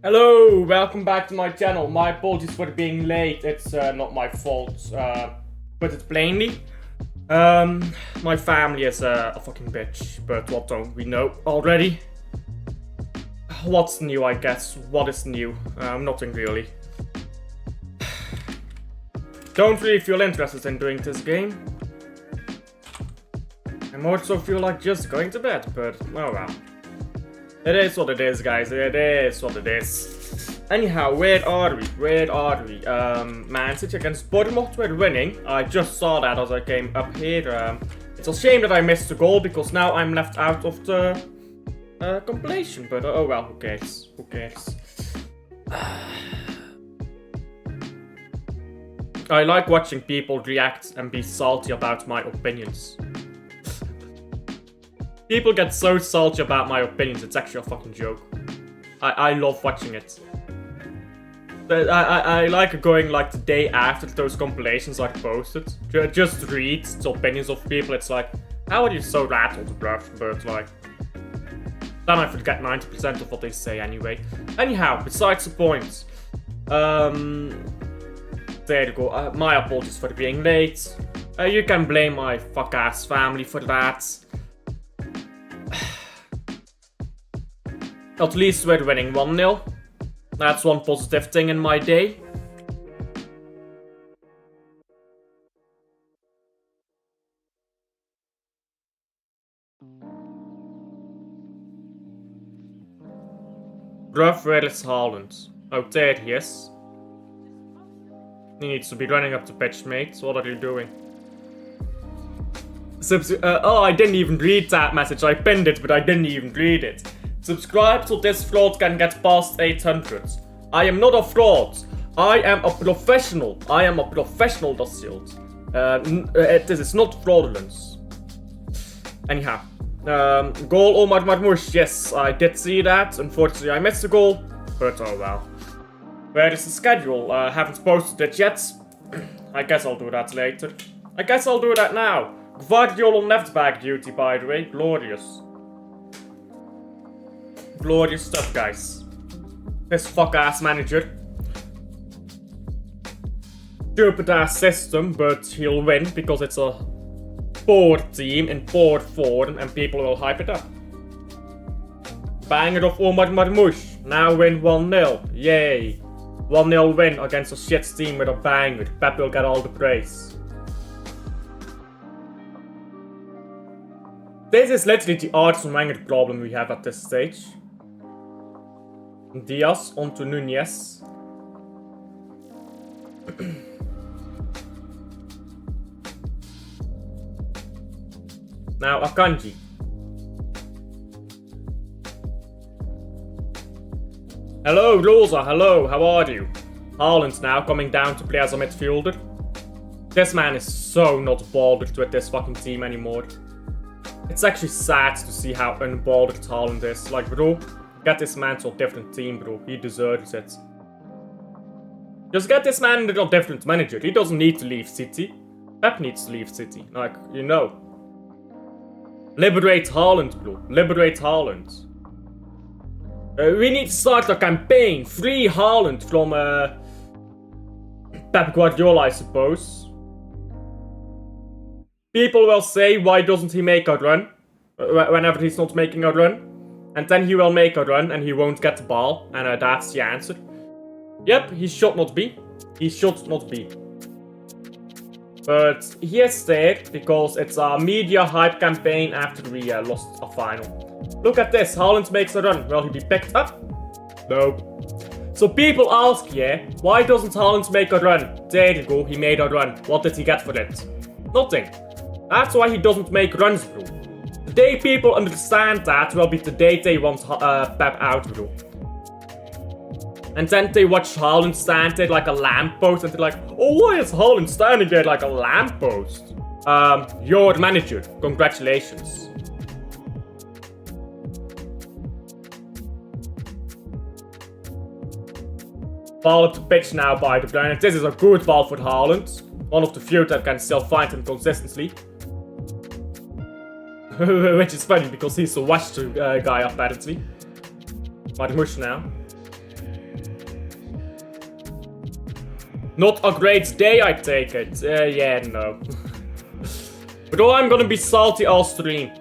Hello, welcome back to my channel. My apologies for being late. It's not my fault. Put it plainly. My family is a fucking bitch, but what don't we know already? What's new, I guess? What is new? Nothing really. Don't really feel interested in doing this game. I more so feel like just going to bed, but oh well. It is what it is, guys. It is what it is. Anyhow, where are we? Man City against Bournemouth, we're winning. I just saw that as I came up here. It's a shame that I missed the goal because now I'm left out of the compilation. But oh well, who cares? Who cares? I like watching people react and be salty about my opinions. People get so salty about my opinions, it's actually a fucking joke. I love watching it. I like going like the day after those compilations are posted. Just read the opinions of people. It's like, how are you so rattled, bruv? But like, then I forget 90% of what they say anyway. Anyhow, besides the point. There you go. My apologies for being late. You can blame my fuck-ass family for that. At least we're winning 1-0. That's one positive thing in my day. Bruv, where is Haaland? Oh, there he is. He needs to be running up the pitch, mate. What are you doing? Oh, I didn't even read that message. I pinned it, but I didn't even read it. Subscribe so this fraud can get past 800. I am not a fraud. I am a professional. I am a professional, das zählt. This is not fraudulence. Anyhow. Goal Omar Marmoush. Yes, I did see that. Unfortunately, I missed the goal. But oh well. Where is the schedule? Haven't posted it yet. I guess I'll do that later. I guess I'll do that now. Guardiola on left back duty, by the way. Glorious. Glorious stuff, guys. This fuck-ass manager. Stupid-ass system, but he'll win because it's a poor team in poor form and people will hype it up. Banger of Omar Marmoush. Now win 1-0. Yay. 1-0 win against a shit team with a banger. Pep will get all the praise. This is literally the Arsene Wenger problem we have at this stage. Diaz onto Nunez. Now Akanji. Hello Rosa, hello, how are you? Haaland now coming down to play as a midfielder. This man is so not bothered with this fucking team anymore. It's actually sad to see how unbothered Haaland is. Like, bro, get this man to a different team, bro. He deserves it. Just get this man into a different manager. He doesn't need to leave City. Pep needs to leave City. Like, you know. Liberate Haaland, bro. Liberate Haaland. We need to start a campaign. Free Haaland from Pep Guardiola, I suppose. People will say, why doesn't he make a run? Whenever he's not making a run. And then he will make a run and he won't get the ball. And that's the answer. Yep, he should not be. He should not be. But he is there because it's a media hype campaign after we lost a final. Look at this, Haaland makes a run. Will he be picked up? No. So people ask, yeah, why doesn't Haaland make a run? There you go, he made a run. What did he get for it? Nothing. That's why he doesn't make runs, bro. The day people understand that will be the day they want Pep out, bro. And then they watch Haaland stand there like a lamppost and they're like, oh, why is Haaland standing there like a lamppost? You're the manager. Congratulations. Ball up the pitch now by the planet. This is a good ball for Haaland. One of the few that can still find him consistently. Which is funny because he's a watch guy apparently. Marmoush now. Not a great day, I take it. Yeah, no. But I'm gonna be salty all stream.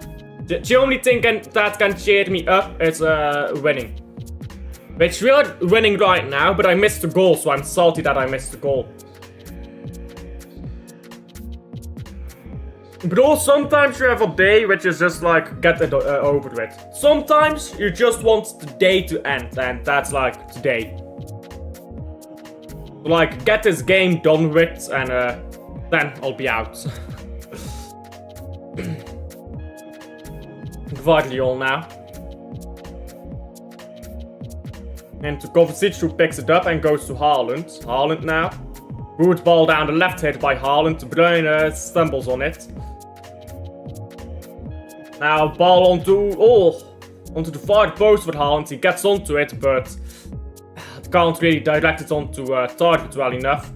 The only thing that can cheer me up is winning. Which we are winning right now, but I missed the goal, so I'm salty that I missed the goal. Bro, sometimes you have a day which is just like, get it over with. Sometimes you just want the day to end, and that's like today. Like, get this game done with, and then I'll be out. Watchalong now. And to Kovacic, who picks it up and goes to Haaland. Haaland now. Good ball down the left, hit by Haaland. De Bruyne stumbles on it. Now ball onto the far post with Haaland. He gets onto it, but can't really direct it onto target well enough.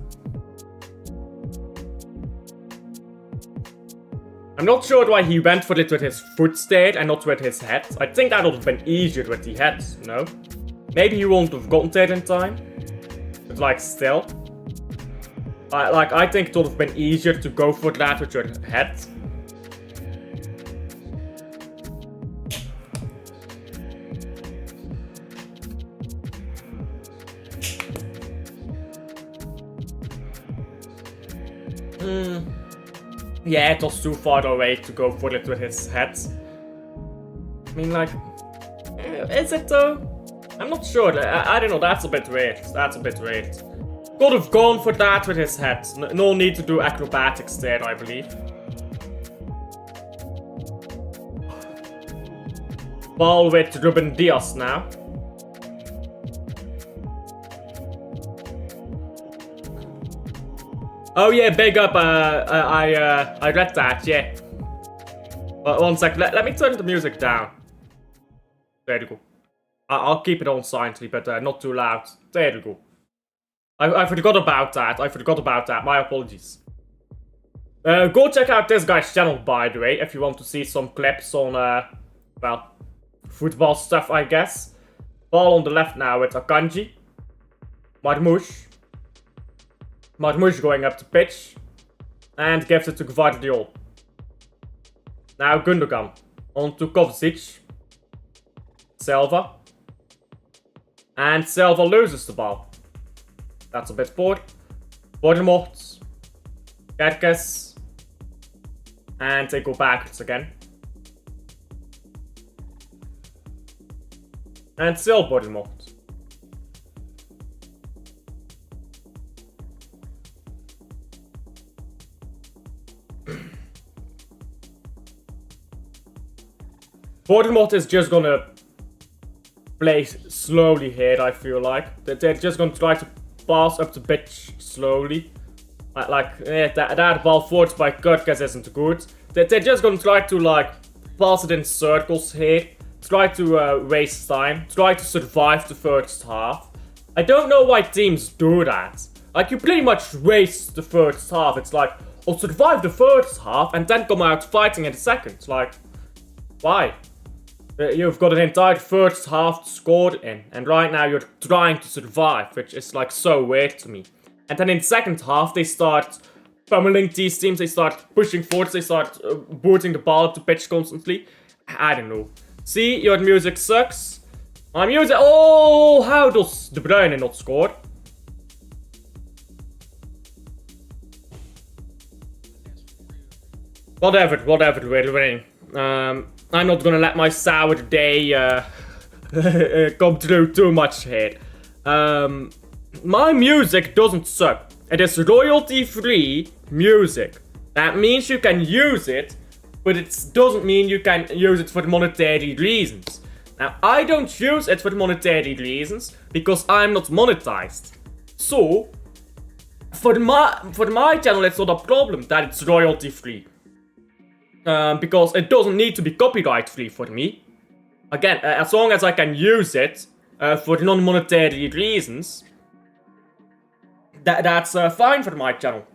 I'm not sure why he went for it with his foot instead and not with his head. I think that would have been easier with the head, no? Maybe he won't have gotten it in time. But like still. I think it would have been easier to go for that with your head. Yeah, it was too far away to go for it with his head. I mean, like, is it though? I'm not sure. I don't know. That's a bit weird. That's a bit weird. Could have gone for that with his head. No need to do acrobatics there, I believe. Ball with Ruben Diaz now. Oh yeah, big up. I read that. Yeah. One sec. Let me turn the music down. There you go. I'll keep it on silently, but not too loud. There you go. I forgot about that. My apologies. Go check out this guy's channel, by the way, if you want to see some clips on, well, football stuff, I guess. Ball on the left now with Akanji. Marmoush. Marmoush going up the pitch. And gives it to Gvardiol. Now Gundogan. On to Kovacic. Silva. And Silva loses the ball. That's a bit poor. Bournemouth. Kerkes. And they go backwards again. And still Bournemouth. Bournemouth is just gonna play slowly here, I feel like. They're just gonna try to pass up the pitch slowly. That ball forced by Kerkes isn't good. They're just gonna try to, like, pass it in circles here. Try to waste time. Try to survive the first half. I don't know why teams do that. Like, you pretty much waste the first half. It's like, oh, survive the first half and then come out fighting in the second. Like, why? You've got an entire first half to score in, and right now you're trying to survive, which is like so weird to me. And then in the second half, they start pummeling these teams, they start pushing forwards, they start booting the ball up the pitch constantly. I don't know. See, your music sucks. My music. Oh, how does De Bruyne not score? Whatever, we're winning. I'm not gonna let my sour day come through too much here. My music doesn't suck. It is royalty-free music. That means you can use it, but it doesn't mean you can use it for monetary reasons. Now, I don't use it for monetary reasons because I'm not monetized. So, for my channel, it's not a problem that it's royalty-free. Because it doesn't need to be copyright free for me. Again, as long as I can use it for non-monetary reasons, that's fine for my channel.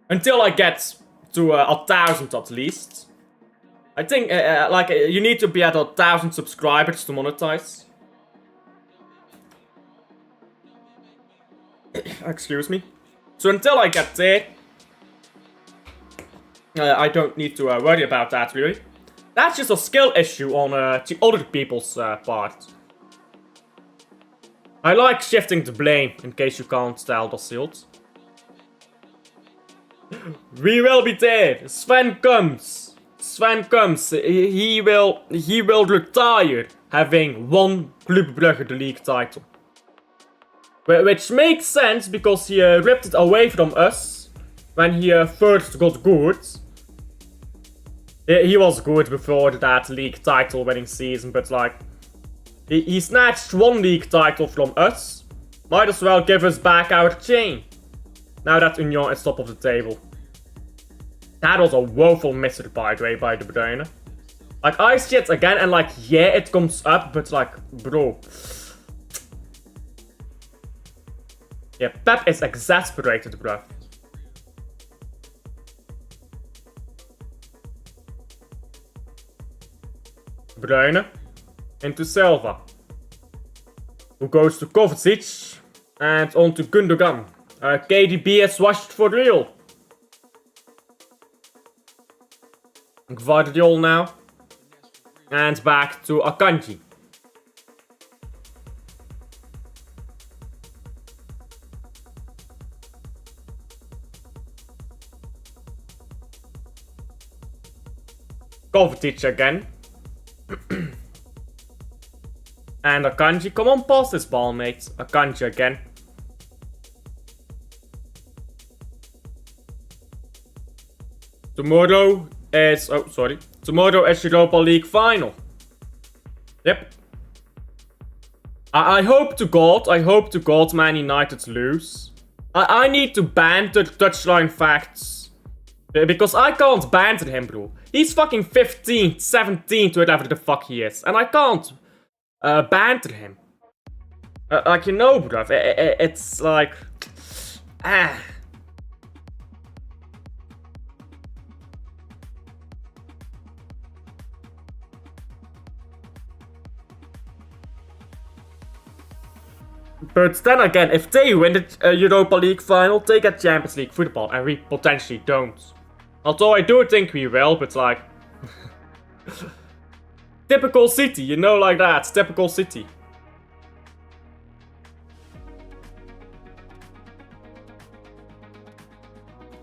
Until I get to 1,000 at least. I think you need to be at 1,000 subscribers to monetize. Excuse me. So until I get there, I don't need to worry about that, really. That's just a skill issue on the other people's part. I like shifting the blame, in case you can't tell the sealed. We will be there. Sven comes. Sven comes. He will retire having won Club Brugge the league title. Which makes sense because he ripped it away from us when he first got good. He was good before that league title winning season, but like he snatched one league title from us. Might as well give us back our chain. Now that Union is top of the table. That was a woeful miss, by the way, by De Bruyne. Like, I see it again and like, yeah, it comes up, but like, bro. Yeah, Pep is exasperated, bro. Bruyne into Silva, who goes to Kovacic and on to Gundogan. KDB is washed for real. Gvardiol now. And back to Akanji. Kovacic again. And Akanji, come on, pass this ball, mate. Akanji again. Tomorrow is Europa League final. Yep. I hope to God Man United lose. I need to banter touchline facts. Because I can't banter him, bro. He's fucking 15, 17, whatever the fuck he is. And I can't banter him. Like, you know, bro. It's like... But then again, if they win the Europa League final, they get Champions League football, and we potentially don't. Although I do think we will, but like... Typical City, you know, like that. Typical City.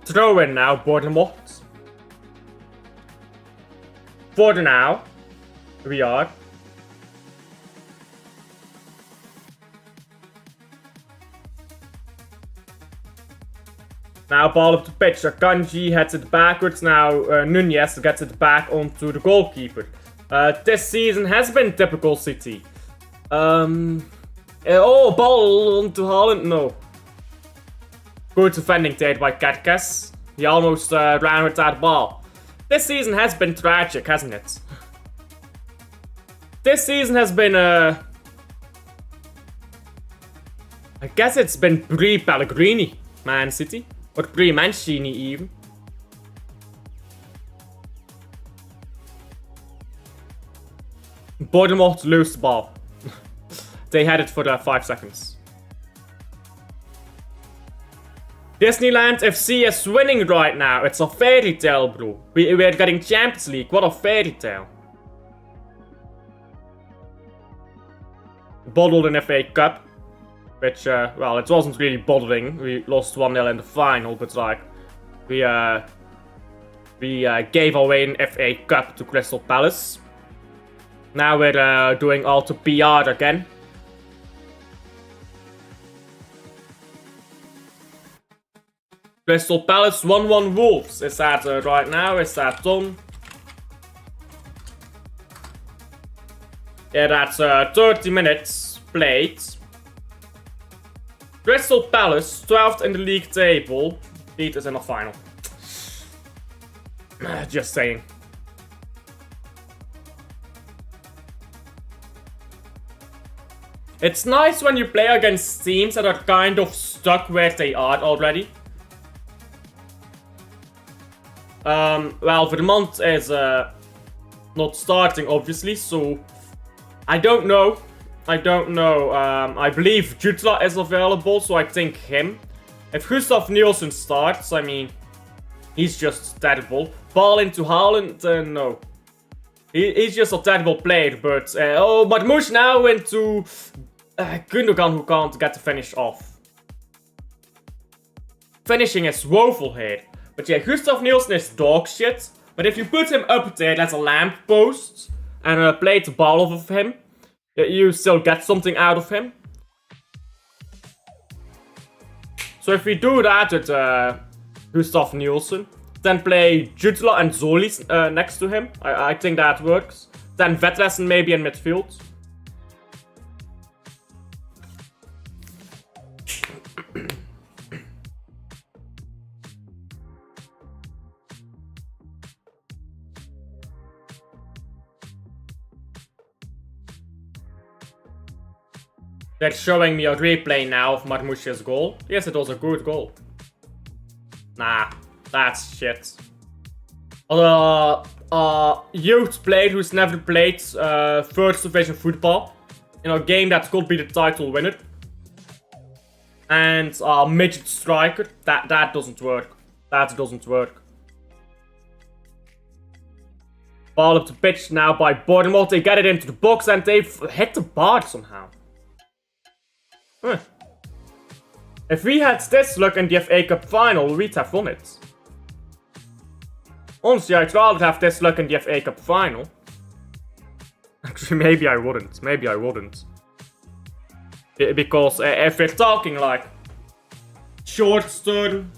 Throw in now, Bournemouth. For the now, we are. Now ball up the pitch, Akanji heads it backwards, now Nunez gets it back onto the goalkeeper. This season has been typical City. Oh, ball onto Haaland, no. Good defending there by Kerkes. He almost ran with that ball. This season has been tragic, hasn't it? This season has been, I guess it's been pre-Pellegrini, Man City. Or pre-Mancini even. Bournemouth lose the ball. They had it for 5 seconds. Disneyland FC is winning right now. It's a fairy tale, bro. We're getting Champions League. What a fairy tale. Bottled in FA Cup. Which, well, it wasn't really bothering. We lost 1-0 in the final, but like, we gave away an FA Cup to Crystal Palace. Now we're doing all to PR again. Crystal Palace 1-1 Wolves. Is that right now? Is that done? Yeah, that's 30 minutes played. Crystal Palace, 12th in the league table, beat us in the final. Just saying. It's nice when you play against teams that are kind of stuck where they are already. Well, Vermont is not starting, obviously, so I don't know. I believe Jutla is available, so I think him. If Gustav Nielsen starts, I mean, he's just terrible. Ball into Haaland, no. He's just a terrible player, but... Marmoush now into Gundogan, who can't get the finish off. Finishing is woeful here. But yeah, Gustav Nielsen is dog shit. But if you put him up there as a lamppost and play the ball off of him, you still get something out of him. So if we do that with Gustav Nielsen, then play Jutla and Zolis next to him, I think that works. Then Vetlesen maybe in midfield. They're showing me a replay now of Marmoush's goal. Yes, it was a good goal. Nah, that's shit. Youth player who's never played first division football in a game that could be the title winner. And midget striker. That doesn't work. That doesn't work. Ball up the pitch now by Bournemouth. They get it into the box and they've hit the bar somehow. Huh. If we had this luck in the FA Cup final, we'd have won it. Honestly, I'd rather have this luck in the FA Cup final. Actually, maybe I wouldn't. Maybe I wouldn't. Because if we're talking like short term,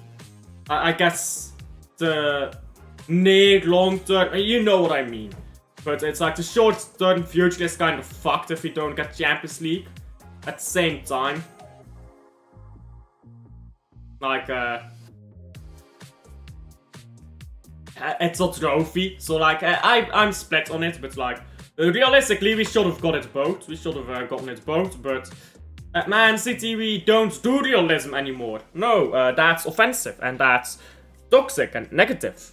I guess the near long term, you know what I mean. But it's like the short term future is kind of fucked if we don't get Champions League. At the same time, like, it's a trophy, so like, I'm split on it, but like, realistically, we should have got it both. We should have gotten it both, but at Man City, we don't do realism anymore. No, that's offensive, and that's toxic and negative.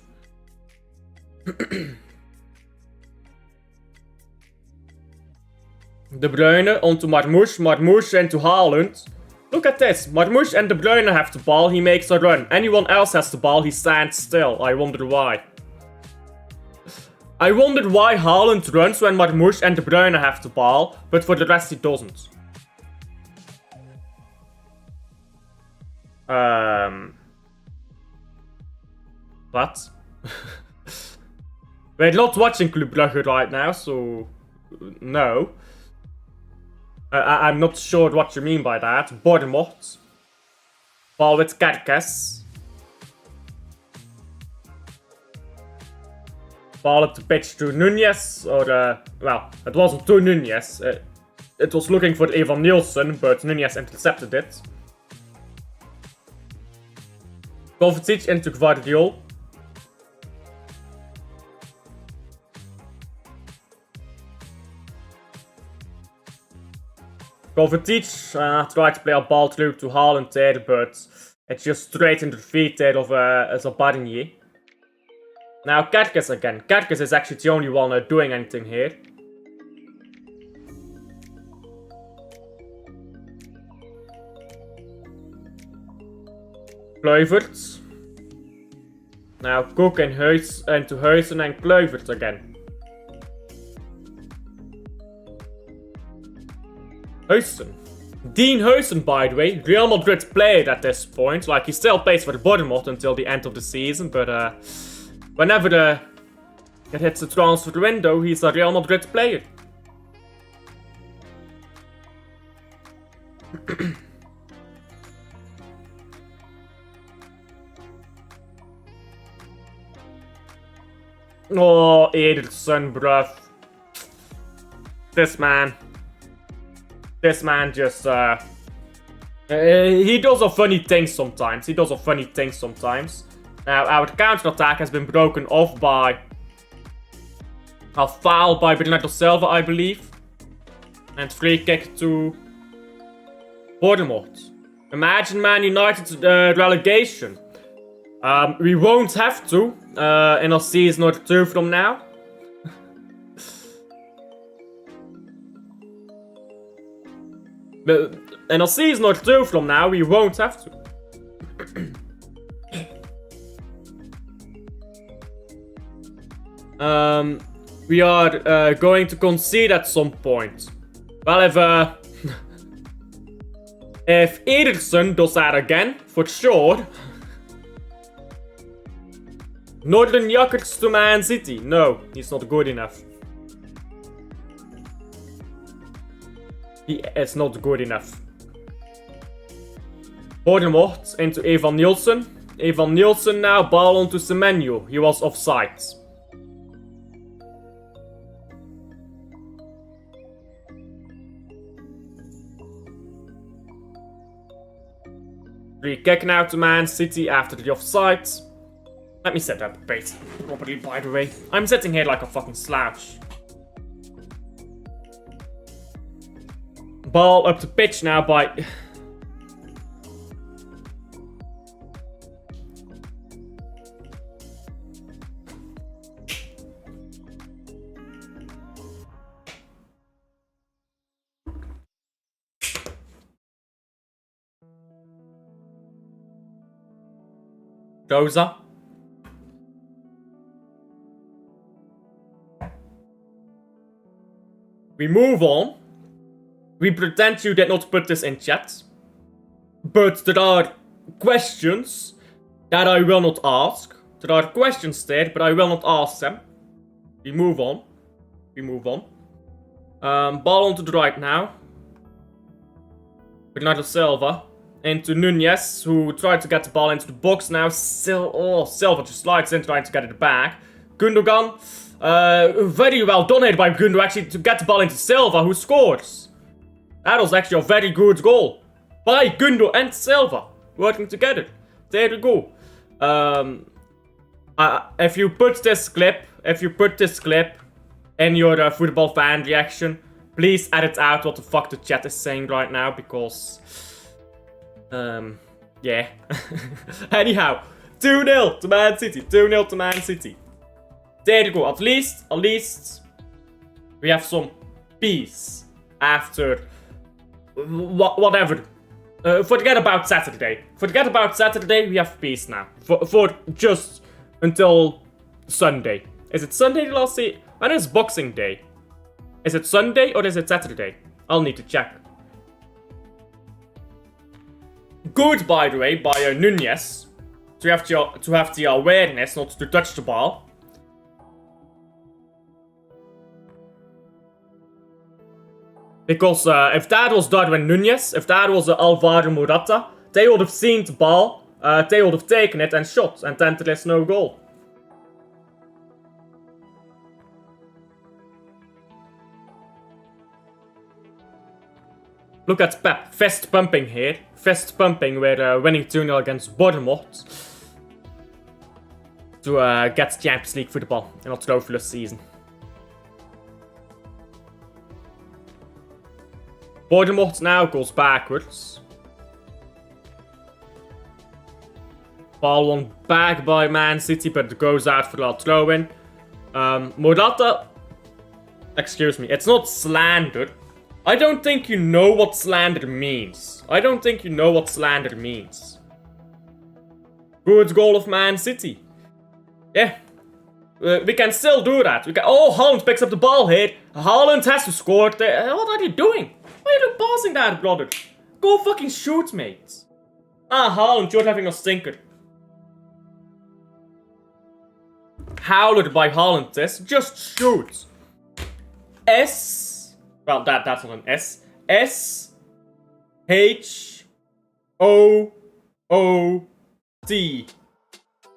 De Bruyne onto Marmoush, Marmoush into Haaland. Look at this, Marmoush and De Bruyne have the ball, he makes a run. Anyone else has the ball, he stands still. I wonder why. I wondered why Haaland runs when Marmoush and De Bruyne have the ball, but for the rest he doesn't. What? We're not watching Club Brugge right now, so... no. I'm not sure what you mean by that. Bournemouth. Ball with Kerkes. Ball up the pitch to Nunez, or well, it wasn't to Nunez. It was looking for Evan Nielsen, but Nunez intercepted it. Kovacic into Gvardiol. Kovacic tried to play a ball through to Haaland there, but it's just straight into the feet there of Zabarnier. Now Kerkes again. Kerkes is actually the only one doing anything here. Kluivert. Now Cook and into Huijsen and Kluivert again. Huijsen. Dean Huijsen, by the way, Real Madrid player at this point. Like, he still plays for the Bournemouth until the end of the season, but whenever it hits the transfer window, he's a Real Madrid player. Oh, Ederson, bruv. This man just, he does a funny thing sometimes. Now, our counter-attack has been broken off by a foul by Bernardo Silva, I believe. And free kick to Bournemouth. Imagine Man United's relegation. We won't have to in a season or two from now. But in a season or two from now, we won't have to. We are going to concede at some point. Well, if Ederson does that again, for sure. Northern Yuckers to Man City. No, he's not good enough. He is not good enough. Bournemouth into Evan Nielsen. Evan Nielsen now, ball onto Semenyo. He was offside. Free kick now to Man City after the offside. Let me set up a bait properly, by the way. I'm sitting here like a fucking slouch. Ball up the pitch now by... Rosa. We move on. We pretend you did not put this in chat. But there are questions that I will not ask. There are questions there, but I will not ask them. We move on. We move on. Ball onto the right now. Bernardo Silva. Into Nunez, who tried to get the ball into the box now. Silva just slides in trying to get it back. Gundogan. Very well done here by Gundo actually to get the ball into Silva, who scores. That was actually a very good goal. By Gundo and Silva. Working together. There we go. If you put this clip in your football fan reaction, please edit out what the fuck the chat is saying right now, because... yeah. Anyhow, 2-0 to Man City. 2-0 to Man City. There you go. At least we have some peace after whatever. Forget about Saturday. Forget about Saturday. We have peace now for just until Sunday. Is it Sunday the last day? When is Boxing Day? Is it Sunday or is it Saturday? I'll need to check. Good, by the way, by Nunez to have the awareness not to touch the ball. Because if that was Darwin Nunez, if that was Alvaro Morata, they would have seen the ball, they would have taken it and shot, and then there is no goal. Look at Pep, fist pumping here. Fist pumping, we're winning 2-0 against Bournemouth. To get Champions League football in a trophyless season. Bournemouth now goes backwards. Ball won back by Man City, but it goes out for a throw-in. Morata, excuse me, it's not slander. I don't think you know what slander means. I don't think you know what slander means. Good goal of Man City. Yeah. We can still do that. We can. Oh, Haaland picks up the ball here. Haaland has to score. What are you doing? Why are you passing that, brother? Go fucking shoot, mate. Haaland, you're having a stinker. Howler by Haaland this. Just shoot. Well, that's not an S. S-H-O-O-T.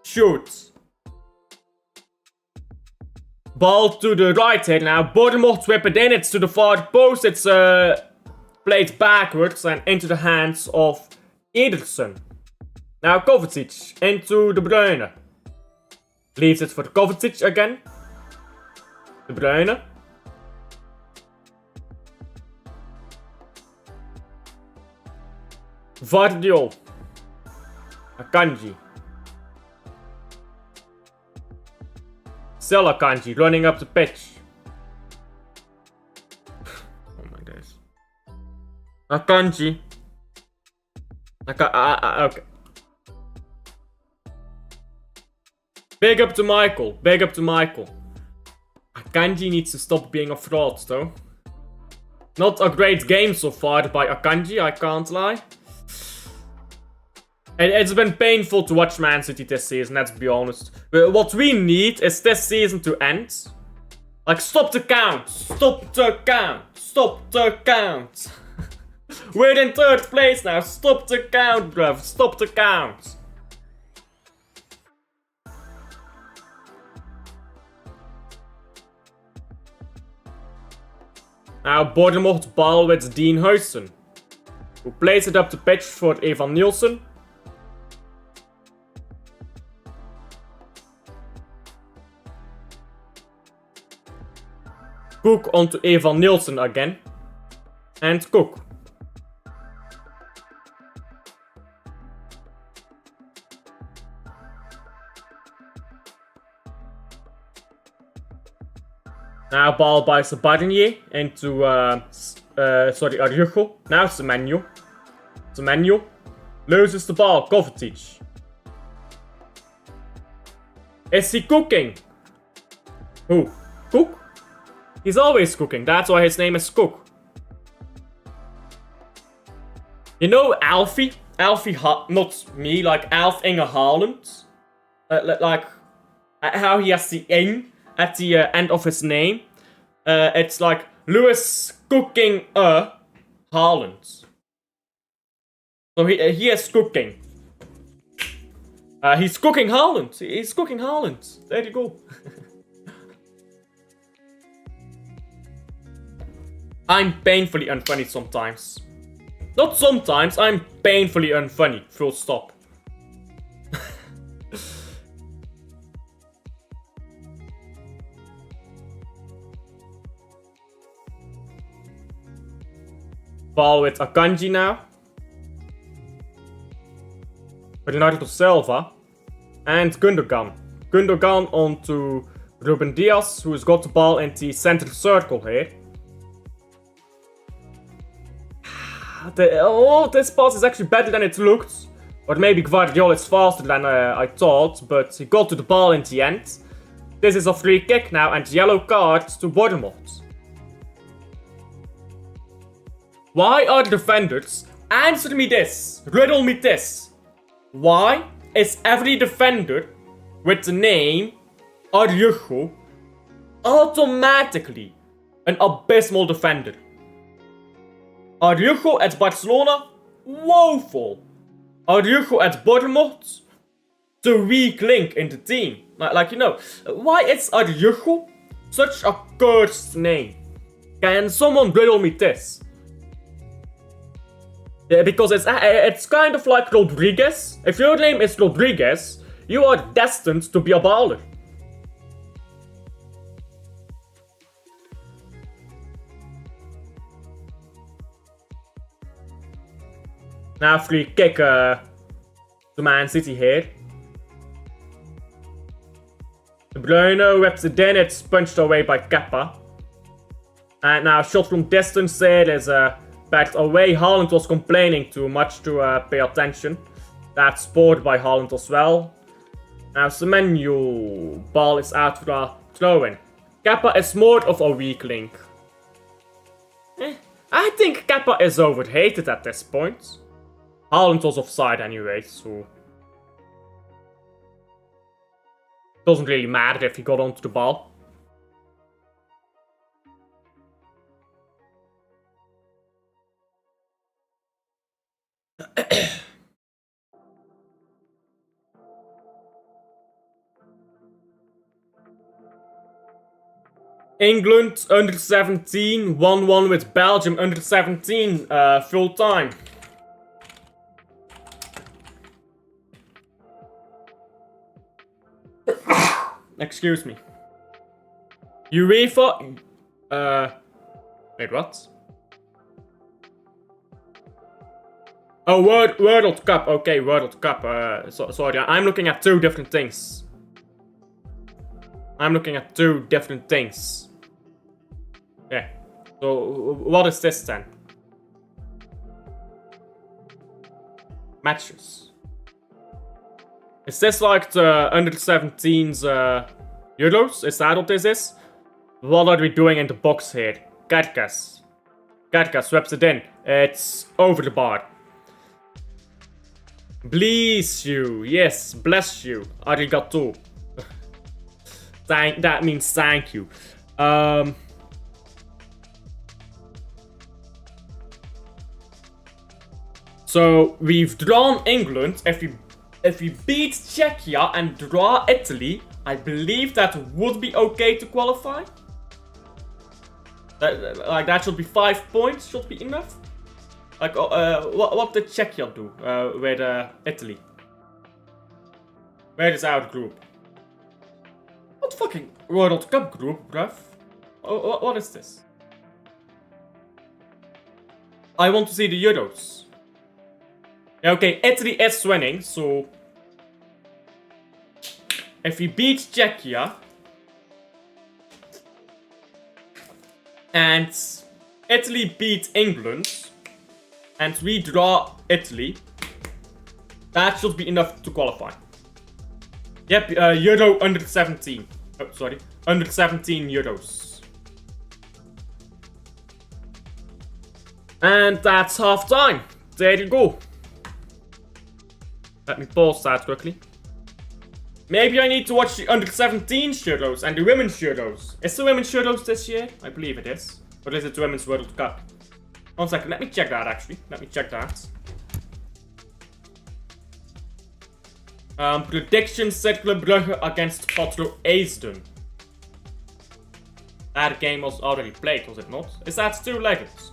Shoot. Ball to the right here now. Bournemouth whip it in. It's to the far post. It's played backwards and into the hands of Ederson. Now Kovacic into De Bruyne. Leaves it for Kovacic again. De Bruyne. Vardio. Akanji. Still Akanji running up the pitch. Oh my days. Akanji. Okay. Big up to Michael. Big up to Michael. Akanji needs to stop being a fraud, though. Not a great game so far by Akanji, I can't lie. It's been painful to watch Man City this season, let's be honest. What we need is this season to end. Like, stop the count! Stop the count! Stop the count! We're in 3rd place now, stop the count, bruv! Stop the count! Now Bournemouth ball with Dean Huijsen, who plays it up the pitch for Evan Nielsen. Cook onto Evan Nielsen again. And Cook. Now ball by Sabadinier into, Araujo. Now Semenyo. Semenyo loses the ball, Kovacic. Is he cooking? Who? Cook? He's always cooking, that's why his name is Cook. You know Alfie? Not me, like Alf Inge Haaland. Like, how he has the ing at the end of his name. It's like Lewis cooking Haaland. So he is cooking. He's cooking Haaland. He's cooking Haaland. There you go. I'm painfully unfunny sometimes. Not sometimes, I'm painfully unfunny. Full stop. Ball with Akanji now. Bernardo Silva. And Gundogan. Gundogan onto Ruben Diaz, who's got the ball in the center circle here. This pass is actually better than it looked. Or maybe Guardiola is faster than I thought, but he got to the ball in the end. This is a free kick now and yellow card to Bournemouth. Why are the defenders? Answer me this. Riddle me this. Why is every defender with the name Araujo automatically an abysmal defender? Araujo at Barcelona, woeful. Araujo at Bournemouth, the weak link in the team. Like, you know, why is Araujo such a cursed name? Can someone riddle me this? Yeah, because it's kind of like Rodriguez. If your name is Rodriguez, you are destined to be a baller. Now free kick to Man City here. De Bruyne whips it in, it's punched away by Kepa. And now shot from distance there is backed away. Haaland was complaining too much to pay attention. That's scored by Haaland as well. Now Semenyo, ball is out for a throw-in. Kepa is more of a weak link. I think Kepa is overhated at this point. Haaland was offside anyway, so doesn't really matter if he got onto the ball. England under 17, 1-1 with Belgium under 17 full time. Excuse me. UEFA. Wait, what? Oh, World Cup. Okay, World Cup. Sorry, I'm looking at two different things. Yeah. So, what is this then? Matches. Is this like the under 17s Euros? Is that what this is? What are we doing in the box here? Kerkers. Kerkers sweeps it in. It's over the bar. Bless you. Yes, bless you. Arigato. That means thank you. So we've drawn England. If we beat Czechia and draw Italy, I believe that would be okay to qualify. That should be 5 points. Should be enough. Like, what did Czechia do with Italy? Where is our group? What fucking World Cup group, bruv? What is this? I want to see the Euros. Yeah, okay, Italy is winning, so if we beat Czechia and Italy beat England and we draw Italy, that should be enough to qualify. Yep, Euro under 17. Oh, sorry, under 17 Euros. And that's half time. There you go. Let me pause that quickly. Maybe I need to watch the under 17 Euros and the women's Euros. Is the women's Euros this year? I believe it is. Or is it the women's World Cup? 1 second, let me check that actually. Let me check that. Prediction Cercle Brugge against Patro Easden. That game was already played, was it not? Is that two-legged? Is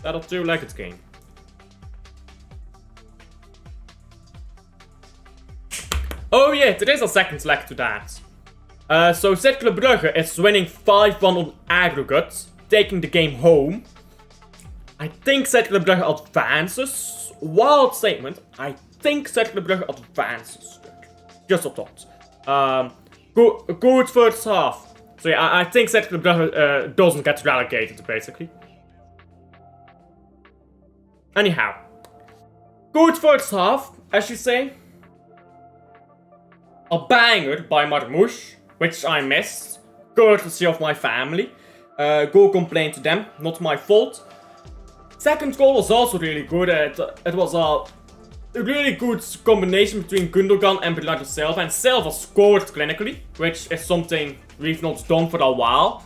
that a two-legged game? Oh yeah, there is a second leg to that. So Cercle Brugge is winning 5-1 on aggregate, taking the game home. I think Cercle Brugge advances. Wild statement. I think Cercle Brugge advances. Just a thought. Good first half. So yeah, I think Cercle Brugge doesn't get relegated, basically. Anyhow. Good first half, as you say. A banger by Marmouche, which I missed, courtesy of my family. Go complain to them, not my fault. Second goal was also really good. It was a really good combination between Gundogan and Bernardo Silva, and Silva scored clinically, which is something we've not done for a while.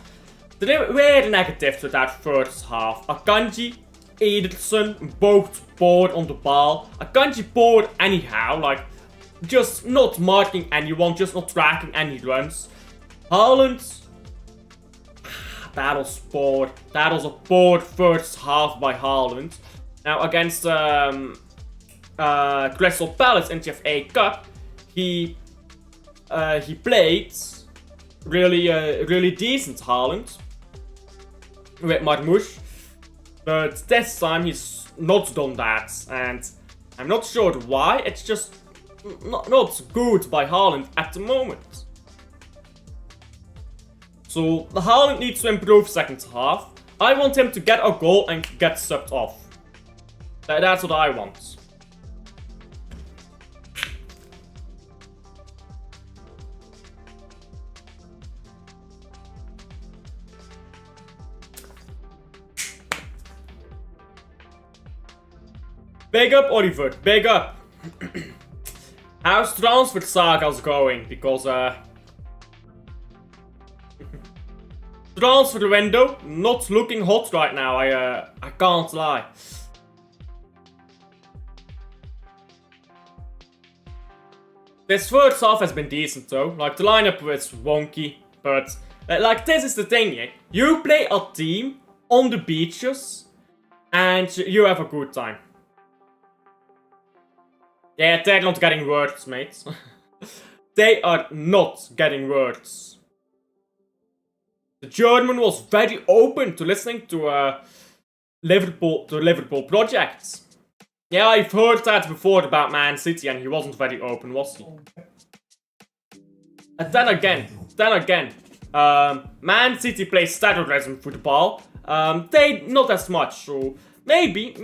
There were negatives with that first half. Akanji, Ederson, both poor on the ball. Akanji poor anyhow, like, just not marking anyone, just not tracking any runs. Haaland, that was poor. That was a poor first half by Haaland. Now against Crystal Palace in the FA Cup, he played really decent, Haaland, with Marmouche. But this time he's not done that, and I'm not sure why. It's just not good by Haaland at the moment. So the Haaland needs to improve second half. I want him to get a goal and get subbed off. That's what I want. Big up, Oliver. Big up. How's transfer sagas going? Because transfer window not looking hot right now. I can't lie. This first half has been decent though. Like the lineup was wonky, but like this is the thing, yeah. You play a team on the beaches, and you have a good time. Yeah, they're not getting words, mate. They are not getting words. The German was very open to listening to Liverpool projects. Yeah, I've heard that before about Man City, and he wasn't very open, was he? And then again, Man City plays terrorism football. They not as much, so maybe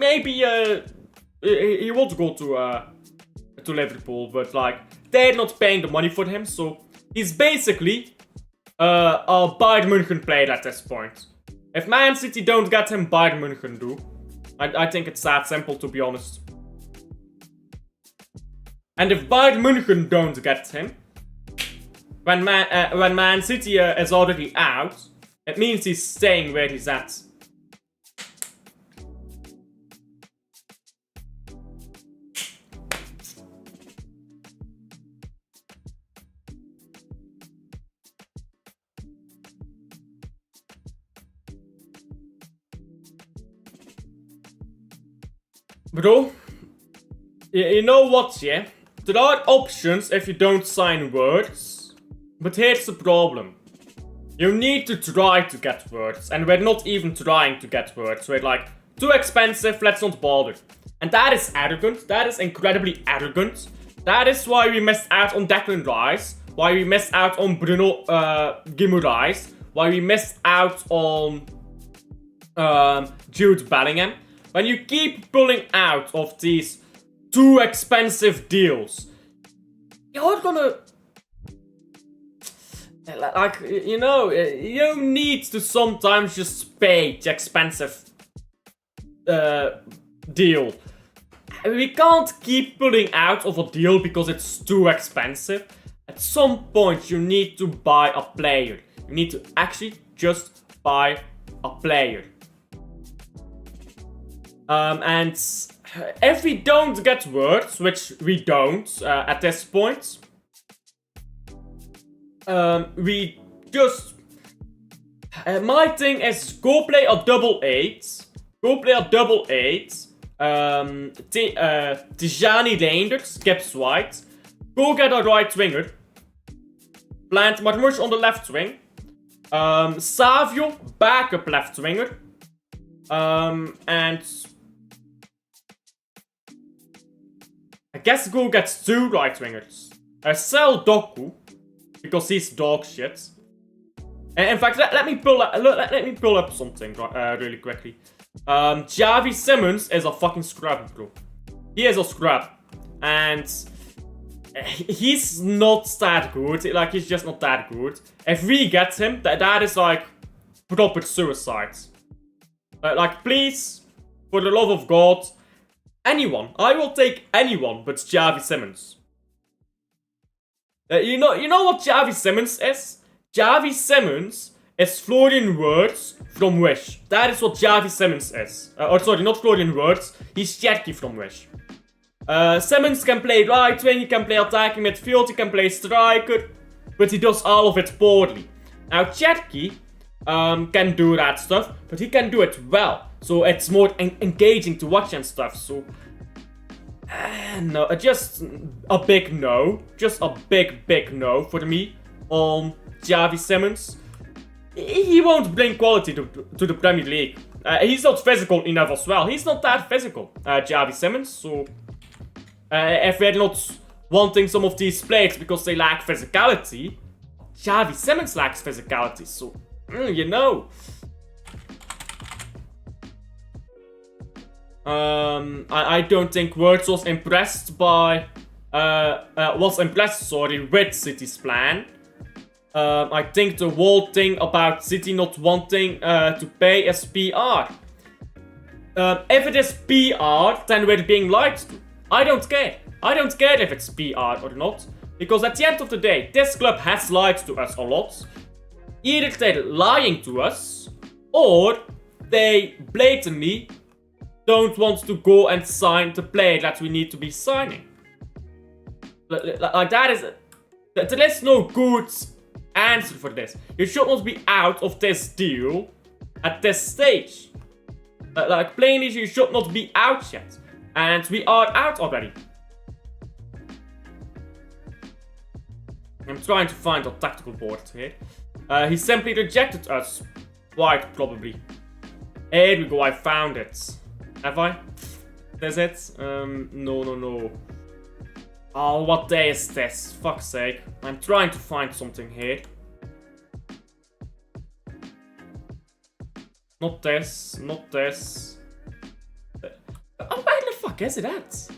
he would go to Liverpool, but like they're not paying the money for him, so he's basically Bayern München player at this point. If Man City don't get him, Bayern München do. I think it's that simple, to be honest. And if Bayern München don't get him, when Man City is already out, it means he's staying where he's at. Bro, you know what, yeah? There are options if you don't sign words, but here's the problem. You need to try to get words, and we're not even trying to get words. We're like, too expensive, let's not bother. And that is arrogant, that is incredibly arrogant. That is why we missed out on Declan Rice, why we missed out on Bruno Guimaraes, why we missed out on Jude Bellingham. When you keep pulling out of these too expensive deals, you're gonna... Like, you know, you need to sometimes just pay the expensive deal. We can't keep pulling out of a deal because it's too expensive. At some point, you need to buy a player. You need to actually just buy a player. And if we don't get words, which we don't at this point, we just... my thing is go play a double 8. Go play a double 8. Tijani Reinders, Gibbs White. Go get a right winger. Plant Marmoush on the left wing. Savio, backup left winger. And... I guess go get 2 right wingers. Sell Doku, because he's dog shit. And in fact, let me pull up something really quickly. Xavi Simons is a fucking scrub, bro. He is a scrub, and he's not that good. Like, he's just not that good. If we get him, that is like proper suicide. Like, please, for the love of God. Anyone. I will take anyone but Xavi Simons. You know what Xavi Simons is? Xavi Simons is Florian Wirtz from Wish. That is what Xavi Simons is. Or sorry, not Florian Wirtz. He's Cherky from Wish. Simons can play right wing, he can play attacking midfield, he can play striker. But he does all of it poorly. Now Cherky can do that stuff, but he can do it well. So it's more engaging to watch and stuff, so... no, just a big no. Just a big no for me on Xavi Simons. He won't bring quality to the Premier League. He's not physical enough as well. He's not that physical, Xavi Simons, so... if we're not wanting some of these players because they lack physicality, Xavi Simons lacks physicality, so... you know... I don't think Wirtz was impressed by... with City's plan. I think the whole thing about City not wanting to pay is PR. If it is PR, then we're being lied to. I don't care. I don't care if it's PR or not. Because at the end of the day, this club has lied to us a lot. Either they're lying to us, or they blatantly don't want to go and sign the player that we need to be signing. Like that is... there is no good answer for this. You should not be out of this deal at this stage. Like plainly, you should not be out yet. And we are out already. I'm trying to find a tactical board here. He simply rejected us. Quite probably. Here we go, I found it. Have I? Is it? No. Oh, what day is this? Fuck's sake. I'm trying to find something here. Not this. Not this. Oh, where the fuck is it at?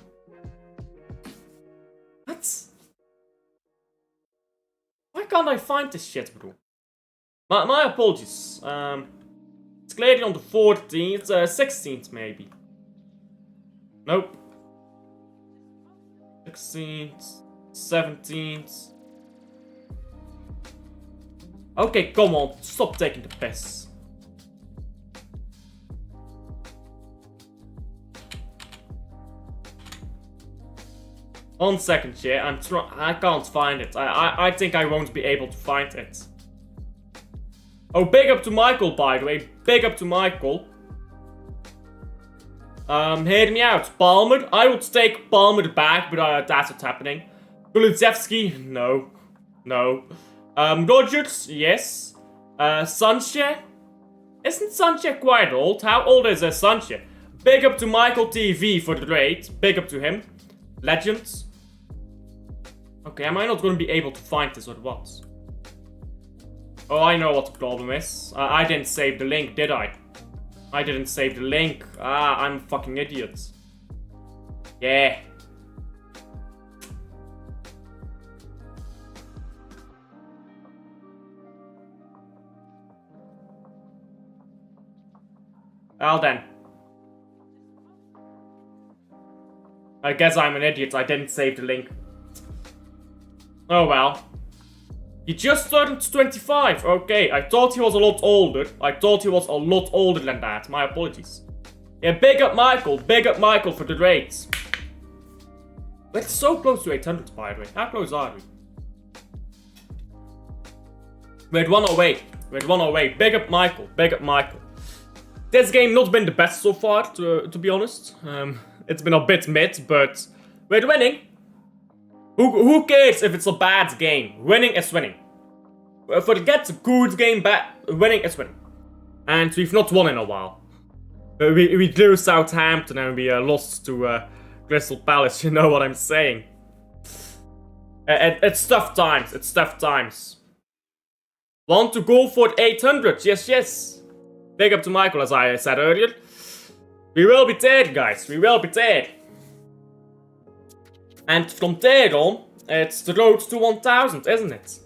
What? Why can't I find this shit, bro? My apologies. It's clearly on the 14th, 16th maybe. Nope. 16th, 17th. Okay, come on, stop taking the piss. One second, yeah, I can't find it. I think I won't be able to find it. Oh, big up to Michael, by the way. Big up to Michael. Hear me out. Palmer. I would take Palmer back, but that's what's happening. Kulusevski. No. No. Rodgers. Yes. Sanchez. Isn't Sanchez quite old? How old is Sanchez? Big up to Michael TV for the trade. Big up to him. Legends. Okay, am I not going to be able to find this or what? Oh, I know what the problem is. I didn't save the link, did I? I didn't save the link. Ah, I'm a fucking idiot. Yeah. Well then. I guess I'm an idiot. I didn't save the link. Oh well. He just turned 25. Okay, I thought he was a lot older. I thought he was a lot older than that. My apologies. Yeah, big up Michael. Big up Michael for the rates. We're so close to 800, by the way. How close are we? We're 1 away. We're 1 away. Big up Michael. Big up Michael. This game not been the best so far, to be honest. It's been a bit mid, but we're winning. Who cares if it's a bad game? Winning is winning. Forget the good game, winning is winning. And we've not won in a while. We drew Southampton and we lost to Crystal Palace, you know what I'm saying. It's tough times, it's tough times. Want to go for 800? Yes, yes. Big up to Michael, as I said earlier. We will be there, guys, we will be there. And from there on, it's the road to 1000, isn't it?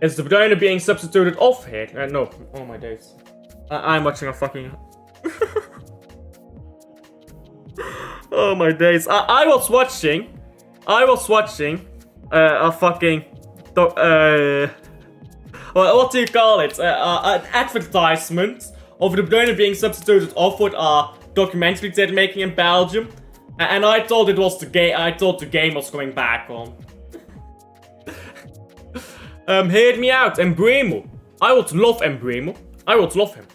Is De Bruyne being substituted off here? No. Oh my days. I'm watching a fucking... oh my days. I was watching a fucking... what do you call it? An advertisement of De Bruyne being substituted off for a documentary they're making in Belgium. And I thought it was the game. I thought the game was going back on. Hear me out, Mbeumo. I would love Mbeumo. I would love him,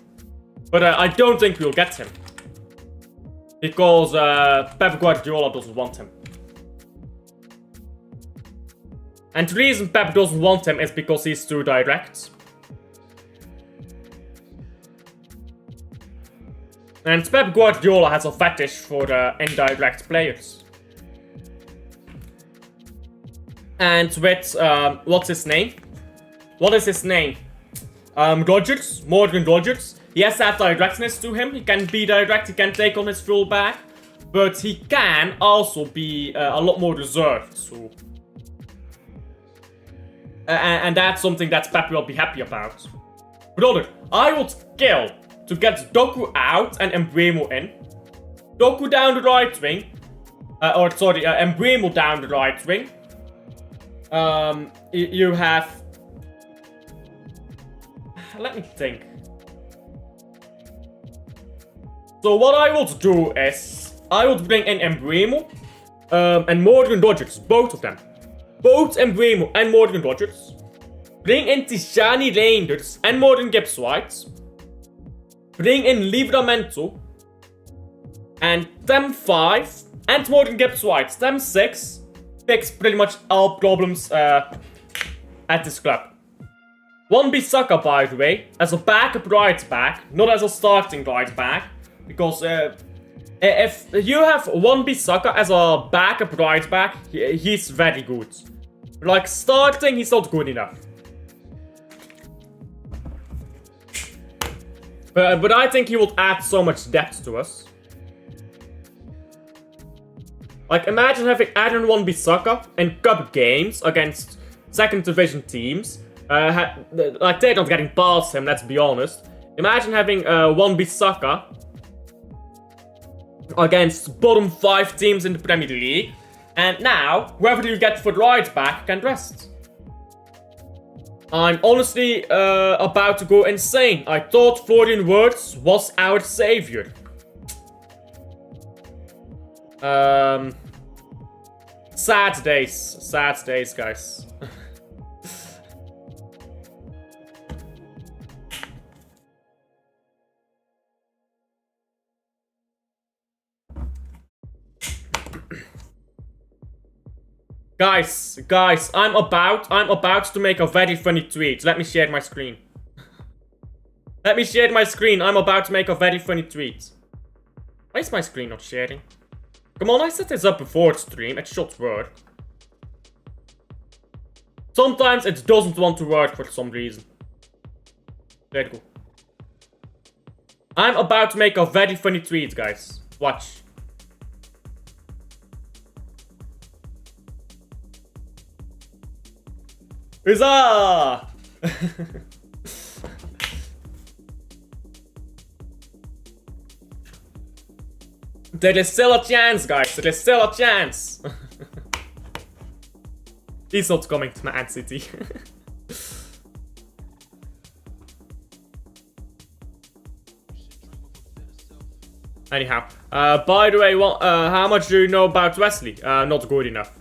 but I don't think we'll get him because Pep Guardiola doesn't want him. And the reason Pep doesn't want him is because he's too direct. And Pep Guardiola has a fetish for indirect players. And with, what's his name? What is his name? Rodgers, Morgan Rodgers. He has that directness to him. He can be direct, he can take on his full back. But he can also be a lot more reserved. So. And that's something that Pep will be happy about. Brother, I would kill to get Doku out and Mbeumo in. Doku down the right wing. Mbeumo down the right wing. You have... Let me think. So what I would do is... I would bring in Mbeumo and Morgan Rodgers, both of them. Both Mbeumo and Morgan Rodgers. Bring in Tijani Reinders and Morgan Gibbs-White. Bring in Livramento. And them 5 and Morgan Gibbs-White. Them 6 fix pretty much all problems at this club. Wan-Bissaka, by the way, as a backup right back, not as a starting right back. Because if you have Wan-Bissaka as a backup right back, he's very good. Like starting, he's not good enough. But I think he will add so much depth to us. Like imagine having Aaron Wan-Bissaka in cup games against second division teams. Like, they're not getting past him, let's be honest. Imagine having 1-Bissaka against bottom 5 teams in the Premier League. And now, whoever you get for the right back can rest. I'm honestly about to go insane. I thought Florian Wirtz was our savior. Sad days, guys. Guys, I'm about to make a very funny tweet. Let me share my screen. Let me share my screen. I'm about to make a very funny tweet. Why is my screen not sharing? Come on, I set this up before stream. It should work. Sometimes it doesn't want to work for some reason. There you go. I'm about to make a very funny tweet, guys. Watch. Huzzah! There is still a chance, guys. There is still a chance. He's not coming to Man City. Anyhow, by the way, how much do you know about Wesley? Not good enough.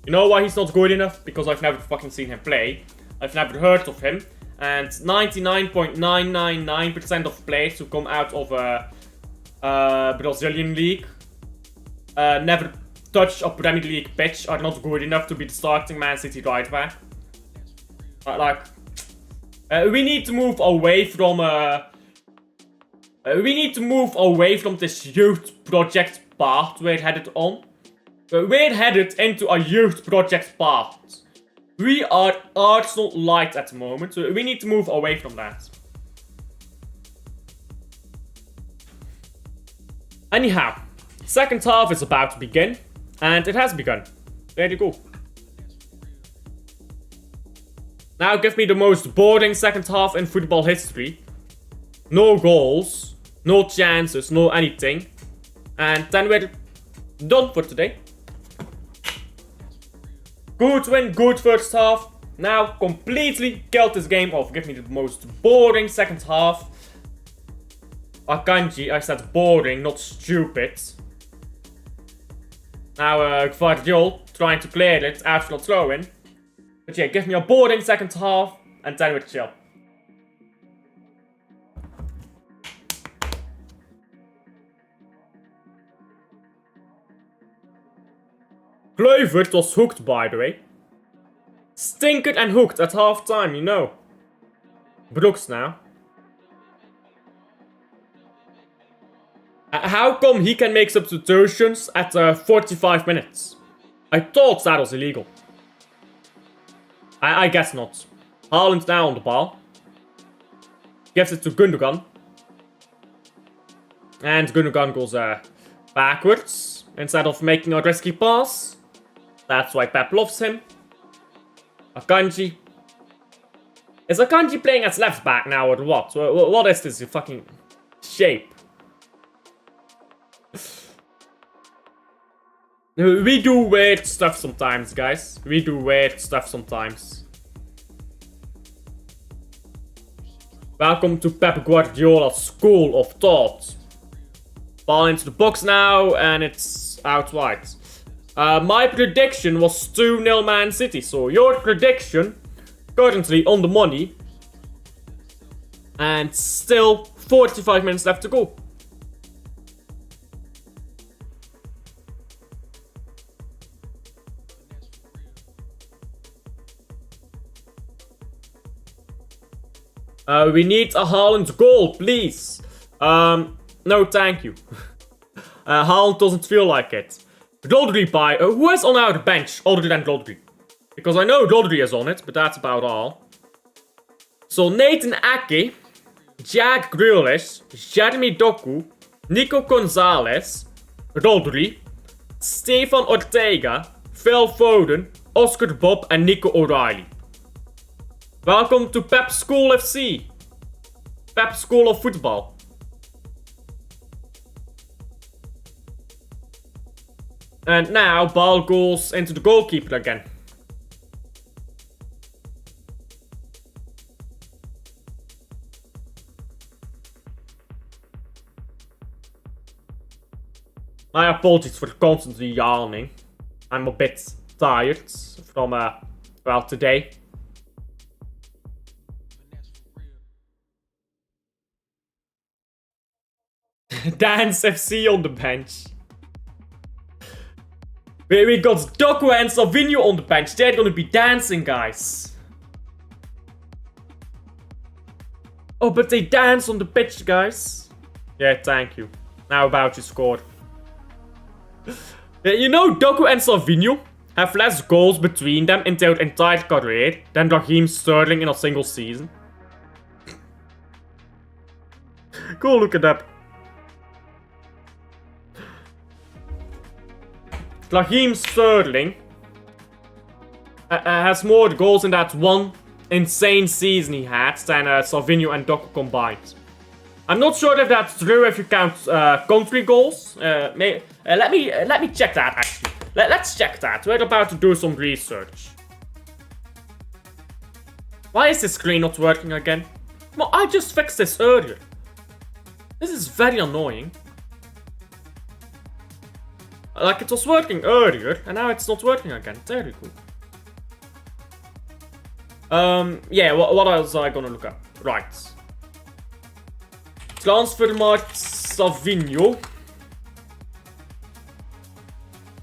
You know why he's not good enough? Because I've never fucking seen him play. I've never heard of him. And 99.999% of players who come out of Brazilian league never touch a Premier League pitch are not good enough to be the starting Man City right back. We need to move away from this youth project path we're headed on. We're headed into a youth project path. We are Arsenal light at the moment, so we need to move away from that. Anyhow, second half is about to begin, and it has begun. There you go. Now give me the most boring second half in football history. No goals, no chances, no anything. And then we're done for today. Good win, good first half. Now completely killed this game off. Give me the most boring second half. Akanji, I said boring, not stupid. Now Guardiola trying to clear it after a throw-in. But yeah, give me a boring second half and then we're chill. Kluivert was hooked, by the way. Stinkered and hooked at half time, you know. Brooks now. How come he can make substitutions at 45 minutes? I thought that was illegal. I guess not. Haaland now on the ball. Gives it to Gundogan. And Gundogan goes backwards instead of making a risky pass. That's why Pep loves him. Akanji. Is Akanji playing as left back now or what? What is this fucking shape? We do weird stuff sometimes, guys. We do weird stuff sometimes. Welcome to Pep Guardiola's school of thought. Ball into the box now, and it's out wide. My prediction was 2-0 Man City, so your prediction currently on the money. And still 45 minutes left to go. We need a Haaland goal, please. No, thank you. Haaland doesn't feel like it. Rodri by... who is on our bench other than Rodri? Because I know Rodri is on it, but that's about all. So Nathan Ake, Jack Grealish, Jeremy Doku, Nico Gonzalez, Rodri, Stefan Ortega, Phil Foden, Oscar Bob and Nico O'Reilly. Welcome to Pep School FC. Pep School of Football. And now ball goes into the goalkeeper again. My apologies for constantly yawning. I'm a bit tired from, well, today. Dance FC on the bench. We got Doku and Salvinho on the bench. They're gonna be dancing, guys. Oh, but they dance on the pitch, guys. Yeah, thank you. Now about you scored. You know, Doku and Salvinho have less goals between them in their entire career than Raheem Sterling in a single season. Go look it up. Raheem Sterling has more goals in that one insane season he had than Salvinho and Doku combined. I'm not sure if that's true if you count country goals. Let me check that actually. Let's check that. We're about to do some research. Why is this screen not working again? Well, I just fixed this earlier. This is very annoying. Like, it was working earlier, and now it's not working again. Very cool. Yeah, what else am I gonna look up? Right. Transfermarkt Salvinho.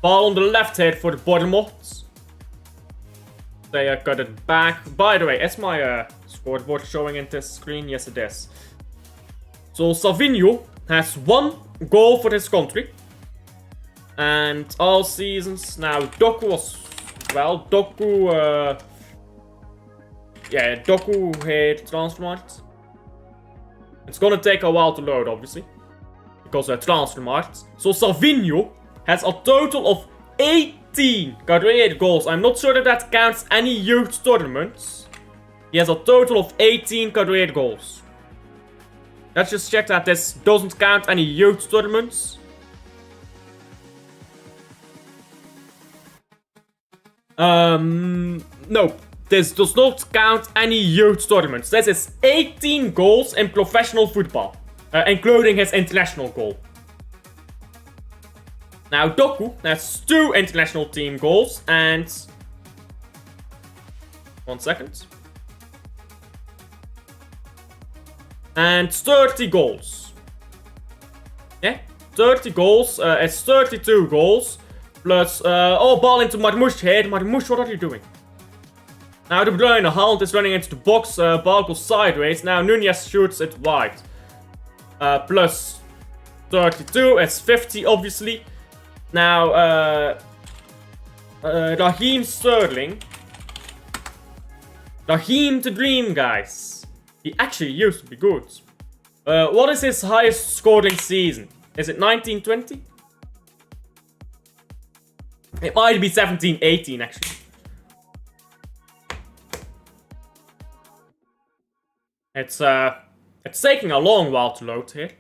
Ball on the left here for the Bournemouth. They got it back. By the way, is my scoreboard showing in this screen? Yes, it is. So Salvinho has 1 goal for his country. And all seasons. Now, Doku was... Well, Doku... yeah, Doku had Transfermarkt. It's gonna take a while to load, obviously. Because Transfermarkt. So Salvinho has a total of 18 career goals. I'm not sure if that counts any youth tournaments. He has a total of 18 career goals. Let's just check that this doesn't count any youth tournaments. Nope. This does not count any youth tournaments. This is 18 goals in professional football. Including his international goal. Now, Doku has 2 international team goals and... 1 second. And 30 goals. Yeah, 30 goals. It's 32 goals. Plus, oh, ball into Marmoush here. Marmoush, what are you doing? Now De Bruyne, Haaland is running into the box. Ball goes sideways. Now Nunez shoots it wide. Plus 32. It's 50, obviously. Now, Raheem Sterling. Raheem the Dream, guys. He actually used to be good. What is his highest scoring season? Is it 1920? It might be 17-18, actually. It's taking a long while to load here.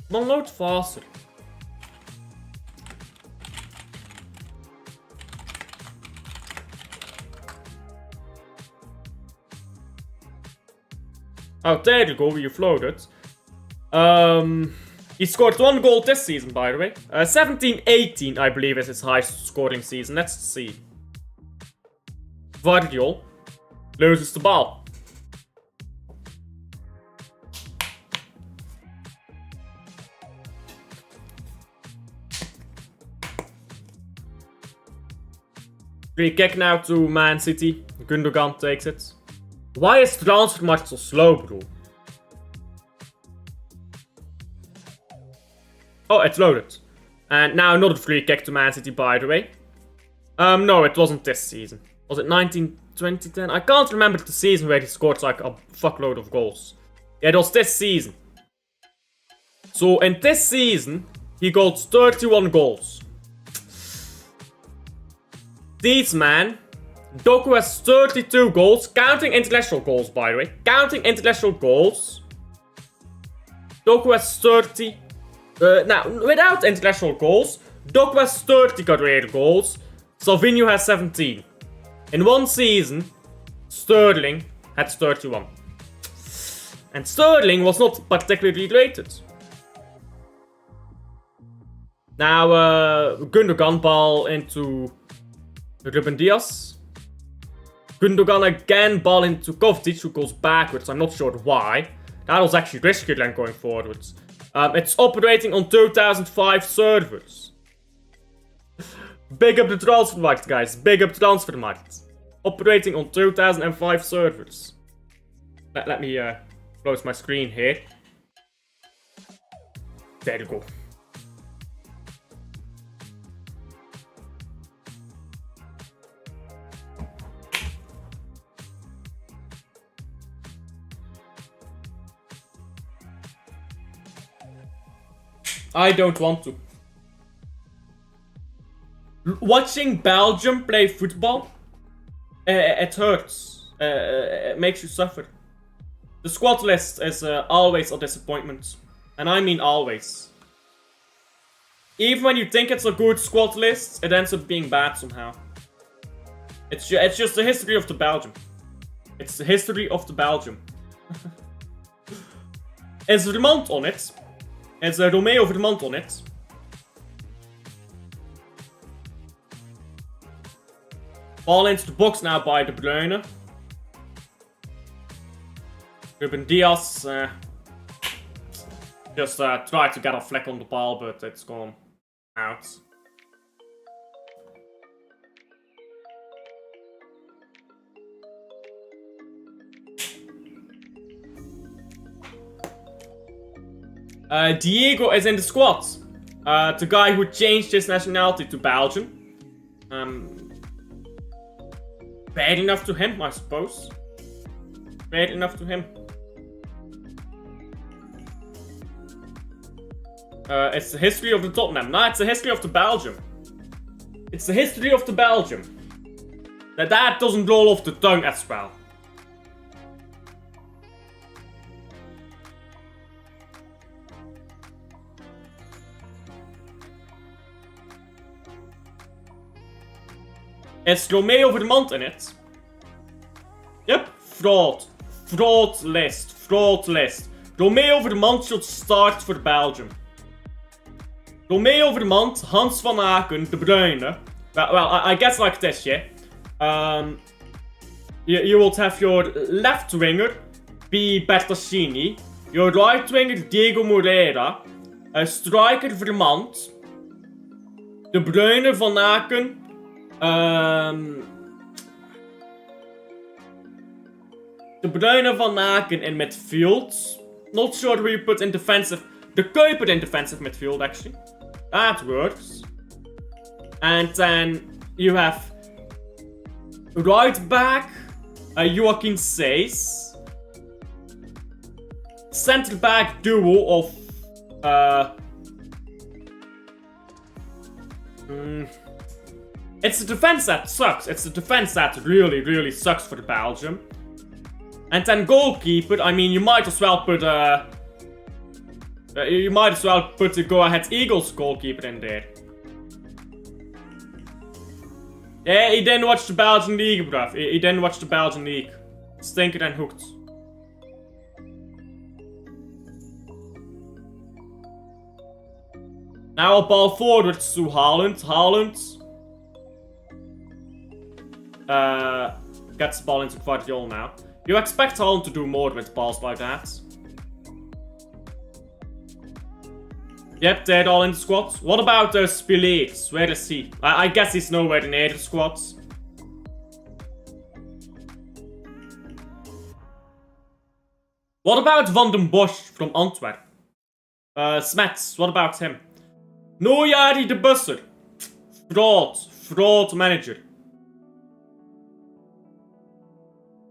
Come on, load faster. Oh, there you go, you've loaded. He scored 1 goal this season, by the way. 17-18, I believe, is his highest scoring season. Let's see. Vardiol loses the ball. Free kick now to Man City. Gundogan takes it. Why is Transfermarkt so slow, bro? Oh, it's loaded. And now another free kick to Man City, by the way. No, it wasn't this season. Was it 2010? I can't remember the season where he scored like a fuckload of goals. Yeah, it was this season. So in this season, he got 31 goals. These man Doku has 32 goals, counting international goals, by the way. Counting international goals. Doku has 30. Now, without international goals, Doku has 30 career goals. Salvinho has 17. In one season, Sterling had 31. And Sterling was not particularly rated. Now, Gundogan ball into Ruben Diaz. Gundogan again ball into Kovacic, who goes backwards. I'm not sure why. That was actually riskier than going forwards. It's operating on 2005 servers. Big up the transfer market, guys. Big up the transfer market. Operating on 2005 servers. Let me close my screen here. There you go. I don't want to. Watching Belgium play football, it hurts. It makes you suffer. The squad list is always a disappointment. And I mean always. Even when you think it's a good squad list, it ends up being bad somehow. It's just the history of the Belgium. It's the history of the Belgium. Is Vermont on it? Is Romeo Vermont on it? Ball into the box now by De Bruyne. Ruben Diaz just tried to get a fleck on the ball, but it's gone out. Diego is in the squad. The guy who changed his nationality to Belgian. Bad enough to him, I suppose. Bad enough to him. It's the history of the Tottenham. No, it's the history of the Belgium. It's the history of the Belgium. That doesn't roll off the tongue as well. Is Romeo Vermont in it? Yep, fraud. Fraud list. Fraud list. Romeo Vermont should start for Belgium. Romeo Vermont, Hans van Aken, De Bruyne. Well, I guess like this, yeah. You would have your left winger be Bertassini, your right winger Diego Moreira, striker Vermont, De Bruyne, Van Aken. De Bruyne, Van Aken in midfield. Not sure who you put in defensive. De Kuyper in defensive midfield, actually. That works. And then you have right back Joaquin Seys. Centre back duo of it's the defense that sucks. It's the defense that really, really sucks for Belgium. And then goalkeeper, I mean, you might as well put the go-ahead Eagles goalkeeper in there. Yeah, he didn't watch the Belgian League, bruv. He didn't watch the Belgian League. Stinker and hooked. Now a ball forwards to Haaland. Haaland gets the ball into Guardiola now. You expect Haaland to do more with balls like that. Yep, they're all in the squad. What about Spileets? Where is he? I guess he's nowhere near the squads. What about Van den Bosch from Antwerp? Smets, what about him? No Jari de Busser. Fraud manager.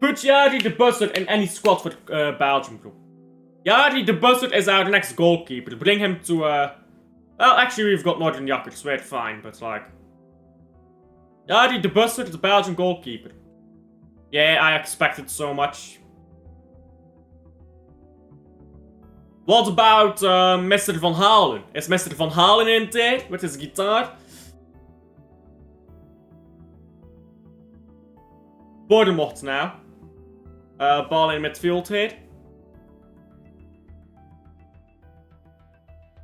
Put Jari de Busser in any squad for Belgium, bro. Jari de Busser is our next goalkeeper. Bring him to, well, actually we've got Northern Jakkers, so we're fine, but like... Ja, the bustard, the Belgian goalkeeper. Yeah, I expected so much. What about Mr. Van Halen? Is Mr. Van Halen in there with his guitar? Bournemouth now. Ball in midfield here.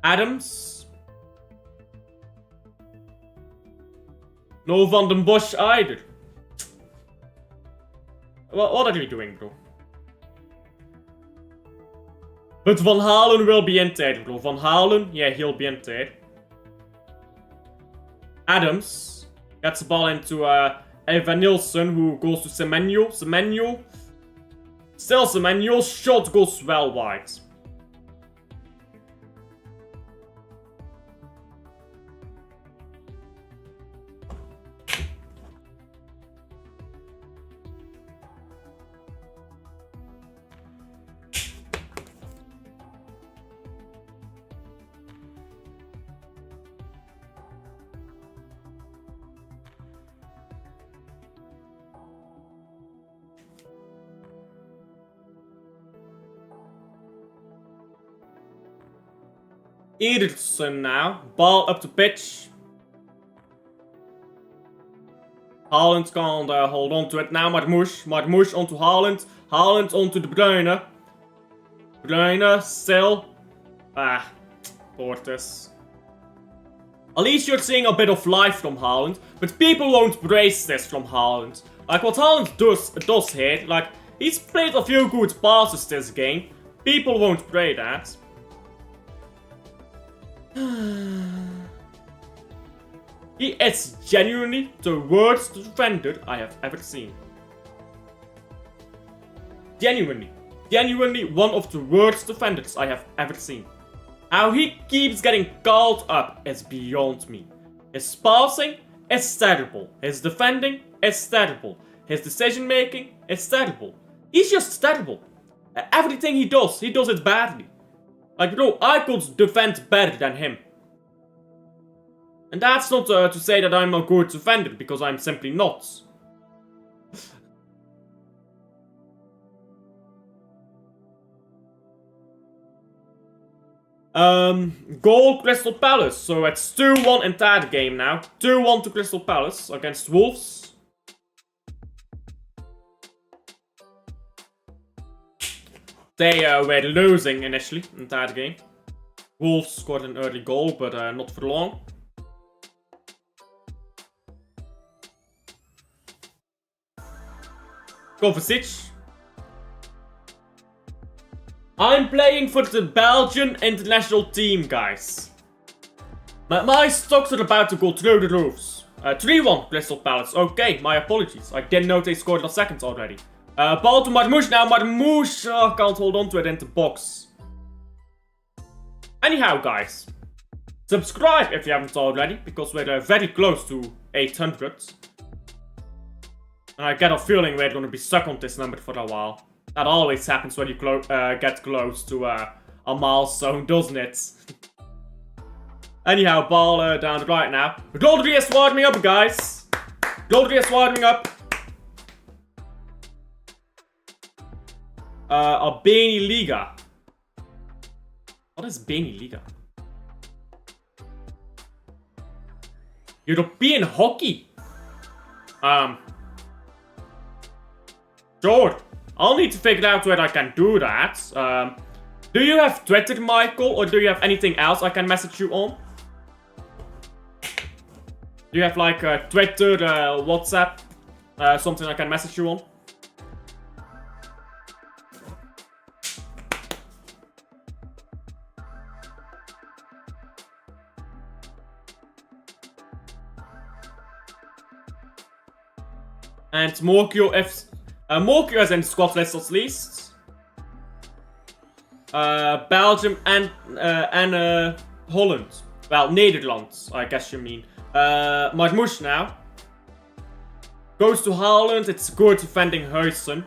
Adams. No Van den Bosch either. What are we doing, bro? But Van Halen will be in there, bro. Van Halen, yeah, he'll be in there. Adams gets the ball into Evan Nilsson, who goes to Semenyo. Still Semenyo's shot goes well wide. Ederson now. Ball up the pitch. Haaland can't hold on to it now. Marmoush onto Haaland. Haaland onto De Bruyne. Bruyne still. Portis. At least you're seeing a bit of life from Haaland. But people won't praise this from Haaland. Like what Haaland does here. Like he's played a few good passes this game. People won't praise that. He is genuinely the worst defender I have ever seen. Genuinely one of the worst defenders I have ever seen. How he keeps getting called up is beyond me. His passing is terrible. His defending is terrible. His decision making is terrible. He's just terrible. Everything he does it badly. Like, bro, I could defend better than him. And that's not to say that I'm a good defender, because I'm simply not. Goal Crystal Palace. So it's 2-1 in that game now. 2-1 to Crystal Palace against Wolves. They were losing initially in that game. Wolves scored an early goal, but not for long. Kovacic. I'm playing for the Belgian international team, guys. My stocks are about to go through the roofs. 3-1 Crystal Palace. Okay, my apologies. I didn't know they scored a second already. Ball to Marmoush now. Marmoush can't hold on to it in the box. Anyhow, guys, subscribe if you haven't already, because we're very close to 800. And I get a feeling we're gonna be stuck on this number for a while. That always happens when you get close to a milestone, doesn't it? Anyhow, ball down the right now. Rodri is warming up, guys. Rodri is warming up. Albania Liga. What is Albania Liga? European hockey. Sure. I'll need to figure out where I can do that. Do you have Twitter, Michael, or do you have anything else I can message you on? Do you have like Twitter, WhatsApp, something I can message you on? And Mokyo is in the squad list at least. Belgium and Holland. Well, Netherlands, I guess you mean. Marmoush now. Goes to Haaland. It's good defending Huijsen.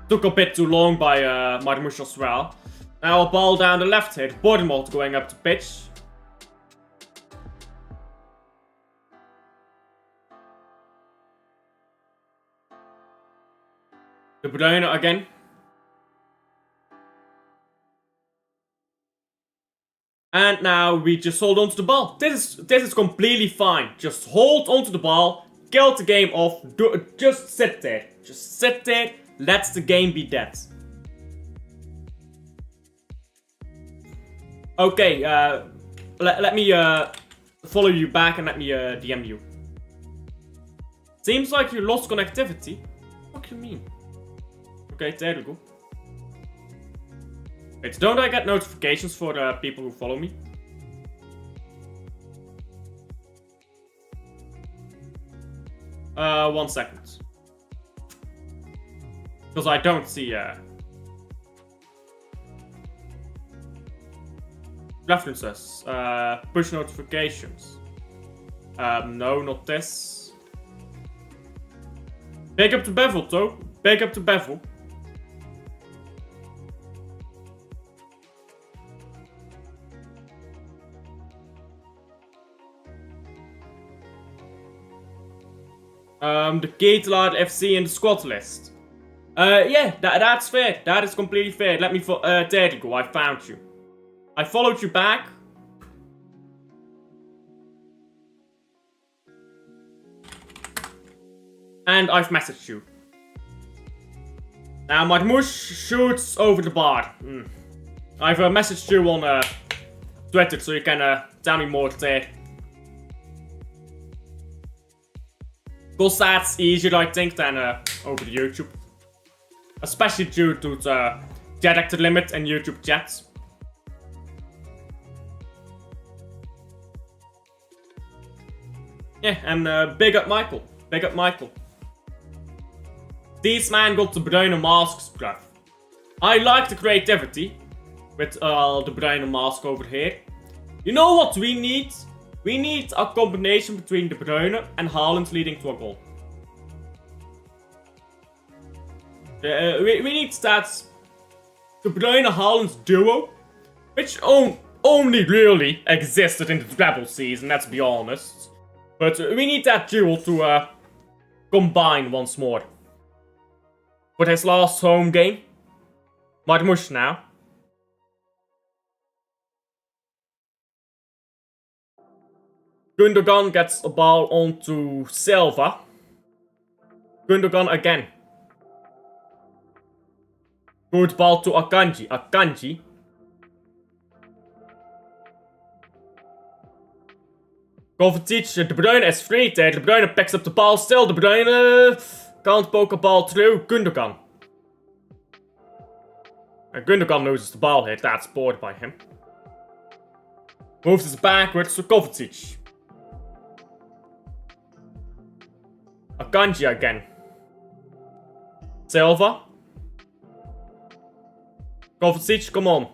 Took a bit too long by Marmoush as well. Now a ball down the left here. Bournemouth going up the pitch. De Bruyne again. And now we just hold on to the ball. This is completely fine. Just hold on to the ball. Kill the game off. Just sit there. Just sit there. Let the game be dead. Okay, let me follow you back and let me DM you. Seems like you lost connectivity. What do you mean? Okay, there we go. Wait, don't I get notifications for the people who follow me? One second. Because I don't see, references. Push notifications. No, not this. Pick up the bevel, though. Pick up the bevel. The Gatorade FC in the squad list. Yeah, that's fair. That is completely fair. Let me there you go. I found you. I followed you back. And I've messaged you. Now Marmouche shoots over the bar. I've messaged you on Twitter, so you can tell me more there. Because that's easier, I think, than over the YouTube. Especially due to the character limit and YouTube chats. Yeah, and big up Michael. Big up Michael. This man got the Bruyne masks, bruv. I like the creativity with the Bruyne mask over here. You know what we need? We need a combination between De Bruyne and Haaland leading to a goal. We need that De Bruyne-Haaland duo, which only really existed in the treble season, let's be honest. But we need that duo to combine once more. For his last home game. Marmouche now. Gundogan gets a ball onto Silva. Gundogan again. Good ball to Akanji. Akanji. Kovacic, De Bruyne is free there. De Bruyne picks up the ball still. De Bruyne can't poke a ball through. Gundogan. And Gundogan loses the ball here. That's bored by him. Moves it backwards to Kovacic. Akanji again. Silva. Kovacic, come on.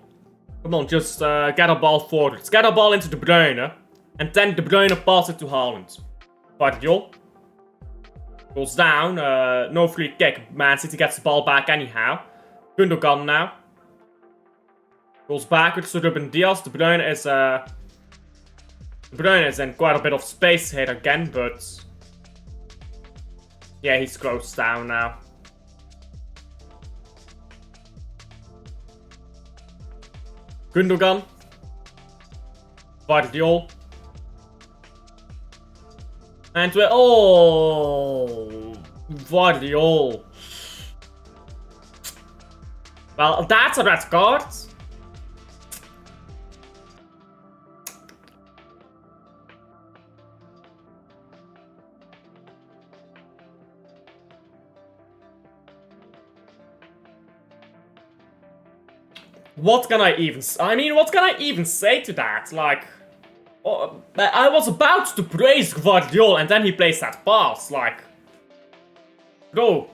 Come on, just get a ball forward. Let's get a ball into De Bruyne. And then De Bruyne passes it to Haaland. Guardiol. Goes down. No free kick. Man City gets the ball back anyhow. Gundogan now. Goes backwards to Ruben Diaz. De Bruyne is in quite a bit of space here again, but... yeah, he's closed down now. Gundogan. Guardiol. And we're... oh! Guardiol. Well, that's a red card. What can I even... I mean, what can I even say to that? Like... I was about to praise Guardiol and then he plays that pass, like... bro...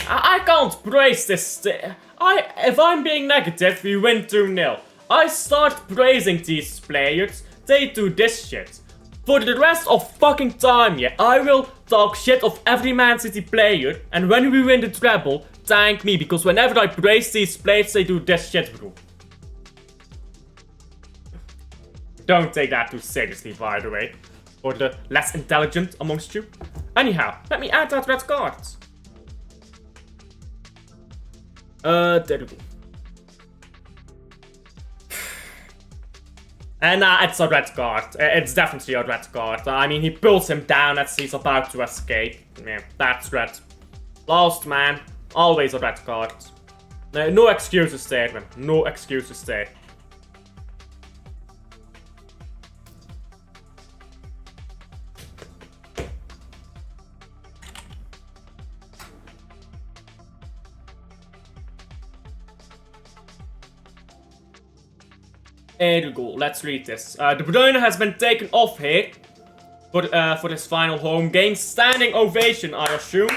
I can't praise this... if I'm being negative, we win 2-0. I start praising these players, they do this shit. For the rest of fucking time, yeah, I will talk shit of every Man City player, and when we win the treble, thank me, because whenever I praise these players, they do this shit, bro. Don't take that too seriously, by the way. For the less intelligent amongst you. Anyhow, let me add that red card. There we go. And it's a red card. It's definitely a red card. I mean, he pulls him down as he's about to escape. Yeah, that's red. Last man, always a red card. No excuses there, man. No excuses there. There you go, let's read this. De Bruyne has been taken off here for his final home game. Standing ovation, I assume.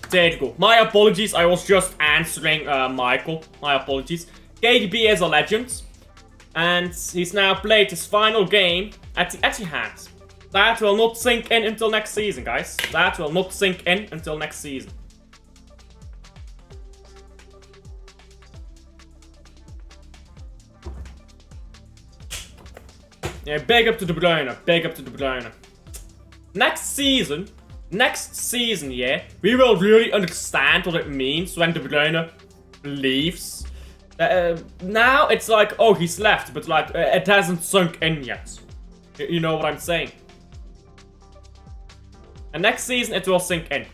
There you go. My apologies, I was just answering Michael. My apologies. KDB is a legend. And he's now played his final game at the Etihad. That will not sink in until next season, guys. That will not sink in until next season. Yeah, big up to De Bruyne. Big up to De Bruyne. Next season, yeah, we will really understand what it means when De Bruyne leaves. Now it's like, oh, he's left, but like, it hasn't sunk in yet. You know what I'm saying? And next season it will sink in.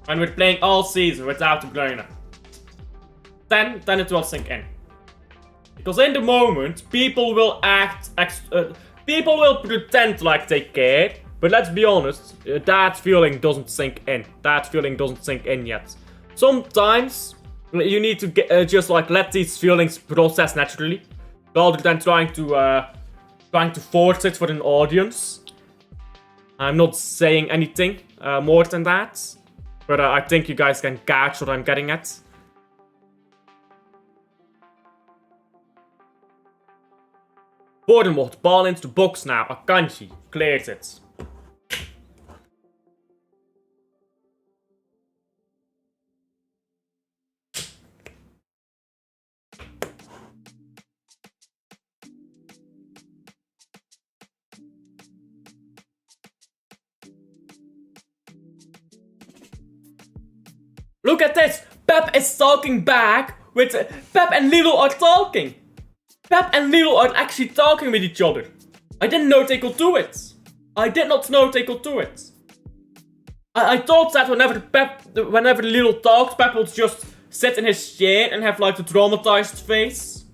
When we're playing all season without De Bruyne. Then it will sink in. Because in the moment, people will people will pretend like they care. But let's be honest, that feeling doesn't sink in. That feeling doesn't sink in yet. Sometimes you need to just like let these feelings process naturally, rather than trying to force it for an audience. I'm not saying anything more than that, but I think you guys can catch what I'm getting at. Bournemouth, ball into the box now. Akanji clears it. Look at this! Pep is talking back with... Pep and Lilo are talking! Pep and Lilo are actually talking with each other. I didn't know they could do it. I did not know they could do it. I thought that whenever Lilo talked, Pep would just sit in his chair and have like the traumatized face.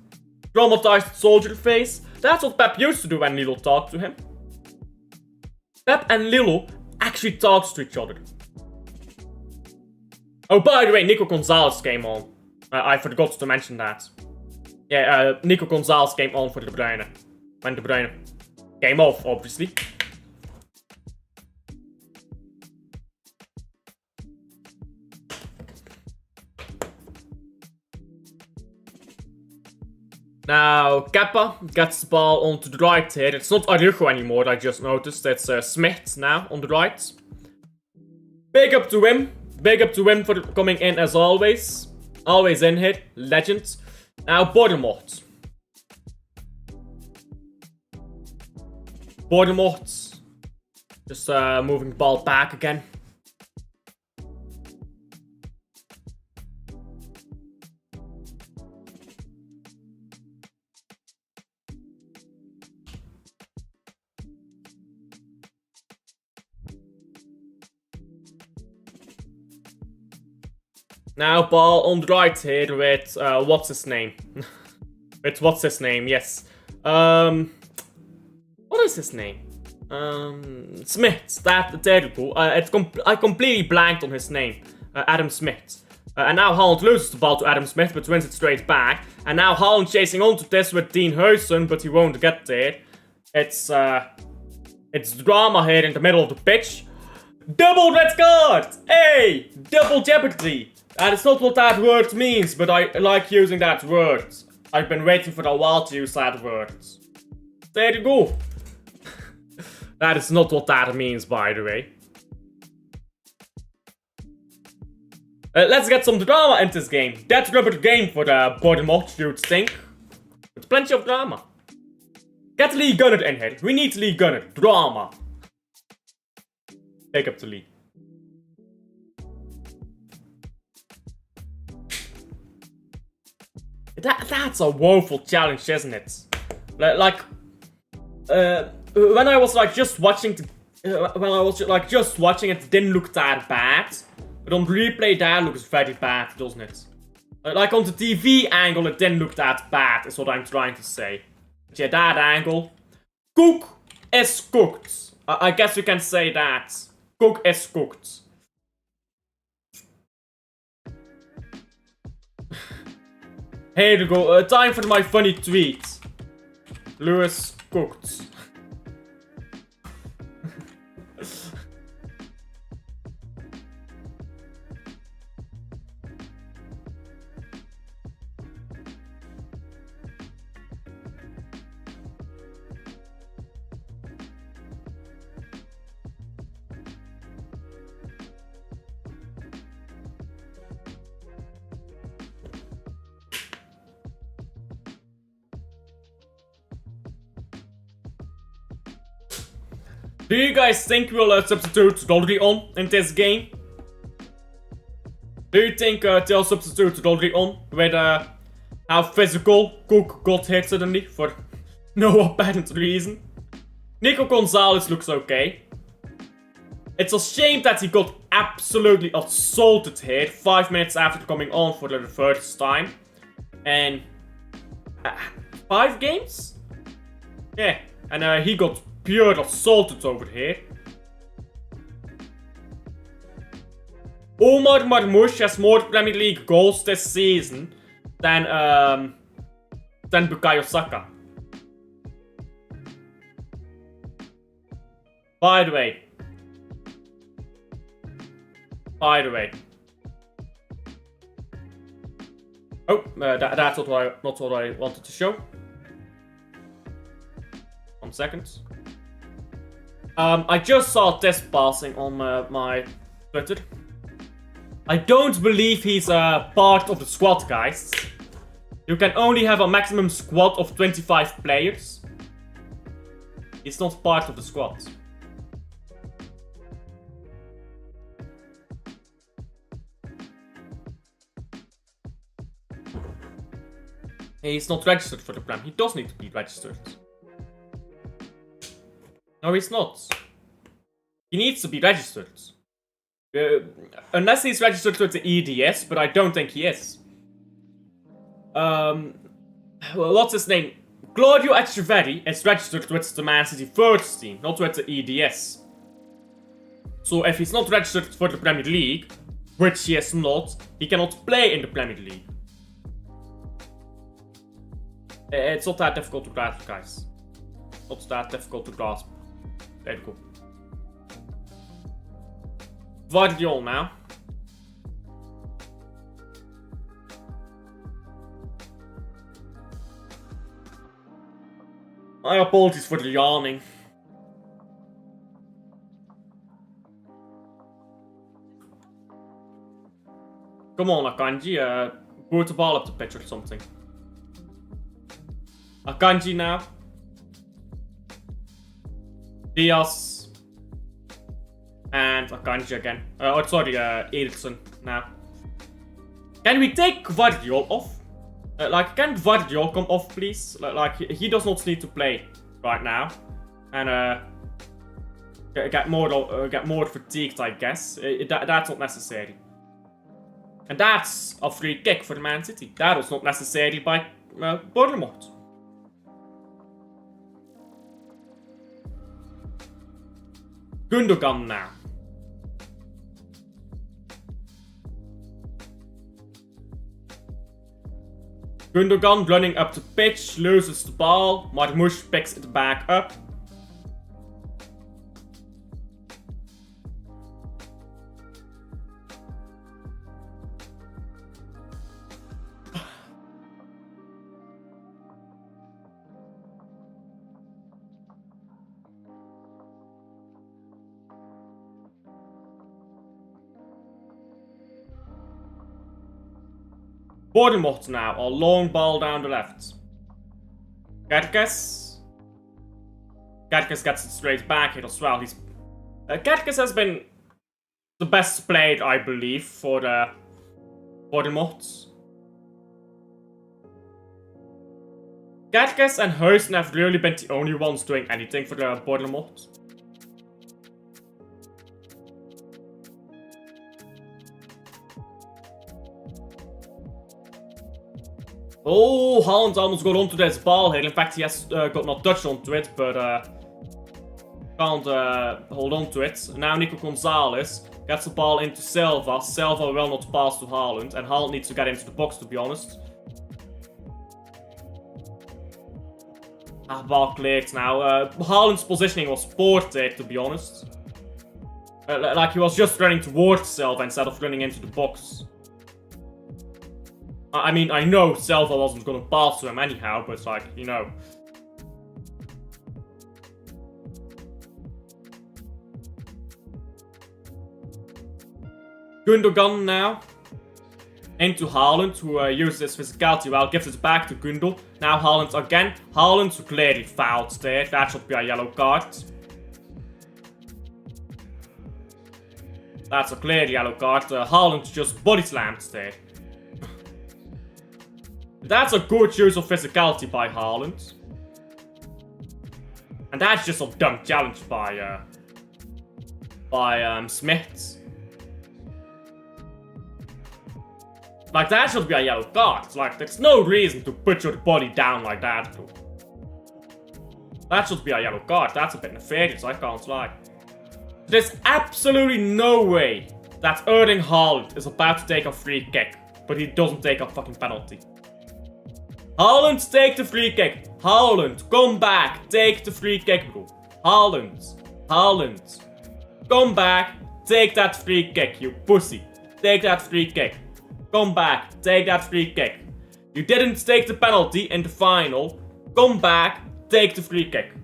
Traumatized soldier face. That's what Pep used to do when Lilo talked to him. Pep and Lilo actually talked to each other. Oh, by the way, Nico Gonzalez came on. I forgot to mention that. Yeah, Nico Gonzalez came on for De Bruyne. When De Bruyne came off, obviously. Now, Kepa gets the ball onto the right here. It's not Araujo anymore, I just noticed. It's Smith now on the right. Big up to him. Big up to him for coming in as always. Always in here. Legend. Now, Bournemouth. Bournemouth. Just moving the ball back again. Now ball on the right here with, what's his name? With what's his name, yes. What is his name? Smith, that terrible. I completely blanked on his name. Adam Smith. And now Haaland loses the ball to Adam Smith, but wins it straight back. And now Haaland chasing onto this with Dean Huijsen, but he won't get there. It's drama here in the middle of the pitch. Double red card! Hey! Double jeopardy! And it's not what that word means, but I like using that word. I've been waiting for a while to use that word. There you go. That is not what that means, by the way. Let's get some drama in this game. That's rubber game for the Bournemouth, you'd think. With plenty of drama. Get Lee Gunner in here. We need Lee Gunner. Drama. Take up the lead. That's a woeful challenge, isn't it? Like, when I was like just watching it didn't look that bad. But on replay, that looks very bad, doesn't it? Like on the TV angle, it didn't look that bad, is what I'm trying to say. But yeah, that angle. Cook is cooked. I guess we can say that. Cook is cooked. Here we go. Time for my funny tweet. Lewis cooked. Do you guys think we'll substitute Rodri on in this game? Do you think they'll substitute Rodri on with how physical Cook got hit suddenly for no apparent reason? Nico Gonzalez looks okay. It's a shame that he got absolutely assaulted here 5 minutes after coming on for the first time. And 5 games? Yeah, and he got pure assaulted over here. Omar Marmoush has more Premier League goals this season than Bukayo Saka. By the way. Oh, that's not what I wanted to show. 1 second. I just saw this passing on my Twitter. I don't believe he's part of the squad, guys. You can only have a maximum squad of 25 players. He's not part of the squad. He's not registered for the Prem. He does need to be registered. No, he's not. He needs to be registered. Unless he's registered with the EDS, but I don't think he is. What's his name? Claudio Echeverri is registered with the Man City first team, not with the EDS. So if he's not registered for the Premier League, which he is not, he cannot play in the Premier League. It's not that difficult to grasp, guys. Not that difficult to grasp. There you go. Guardiola now. My apologies for the yawning. Come on, Akanji, put the ball up the pitch or something. Akanji now. Diaz. And Akanji again. Eriksson now. Can we take Guardiola off? Can Guardiola come off, please? He does not need to play right now. And, get more fatigued, I guess. That's not necessary. And that's a free kick for Man City. That was not necessary by Bournemouth. Gundogan now. Gundogan running up the pitch, loses the ball. Marmoush picks it back up. Bournemouth now, a long ball down the left. Kerkes gets it straight back here as well. Kerkes has been the best played, I believe, for the Bournemouth. Kerkes and Huijsen have really been the only ones doing anything for the Bournemouth. Oh, Haaland almost got onto this ball here. In fact, he has got not touched onto it, but can't hold on to it. Now Nico Gonzalez gets the ball into Silva. Silva will not pass to Haaland, and Haaland needs to get into the box, to be honest. Ball cleared now. Haaland's positioning was poor there, to be honest. Like he was just running towards Silva instead of running into the box. I mean, I know Silva wasn't going to pass to him anyhow, but it's like, you know. Gundogan now. Into Haaland, who uses his physicality well, gives it back to Gundel. Now Haaland again. Haaland clearly fouled there. That should be a yellow card. That's a clear yellow card. Haaland just body slammed there. That's a good use of physicality by Haaland. And that's just a dumb challenge by Smith. Like, that should be a yellow card. Like, there's no reason to put your body down like that. That should be a yellow card. That's a bit nefarious, I can't lie. There's absolutely no way that Erling Haaland is about to take a free kick, but he doesn't take a fucking penalty. Haaland, take the free kick. Haaland, come back. Take the free kick, bro. Haaland. Come back. Take that free kick, you pussy. Take that free kick. Come back. Take that free kick. You didn't take the penalty in the final. Come back. Take the free kick.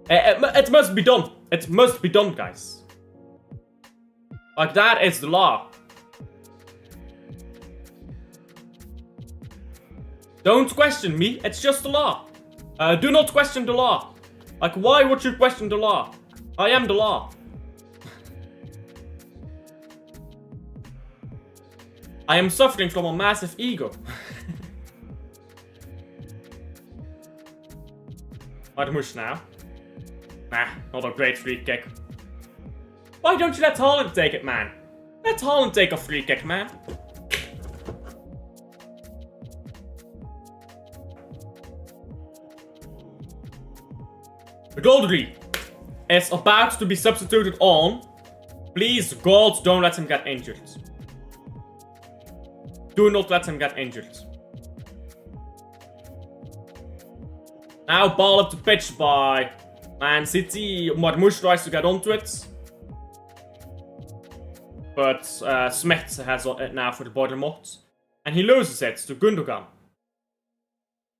It must be done. It must be done, guys. Like, that is the law. Don't question me, it's just the law. Do not question the law. Like, why would you question the law? I am the law. I am suffering from a massive ego. Marmoush now. Nah, not a great free kick. Why don't you let Haaland take it, man? Let Haaland take a free kick, man. Rodri is about to be substituted on. Please, God, don't let him get injured. Do not let him get injured. Now ball up the pitch by Man City. Marmoush tries to get onto it. But Smith has it now for the Bournemouth. And he loses it to Gundogan.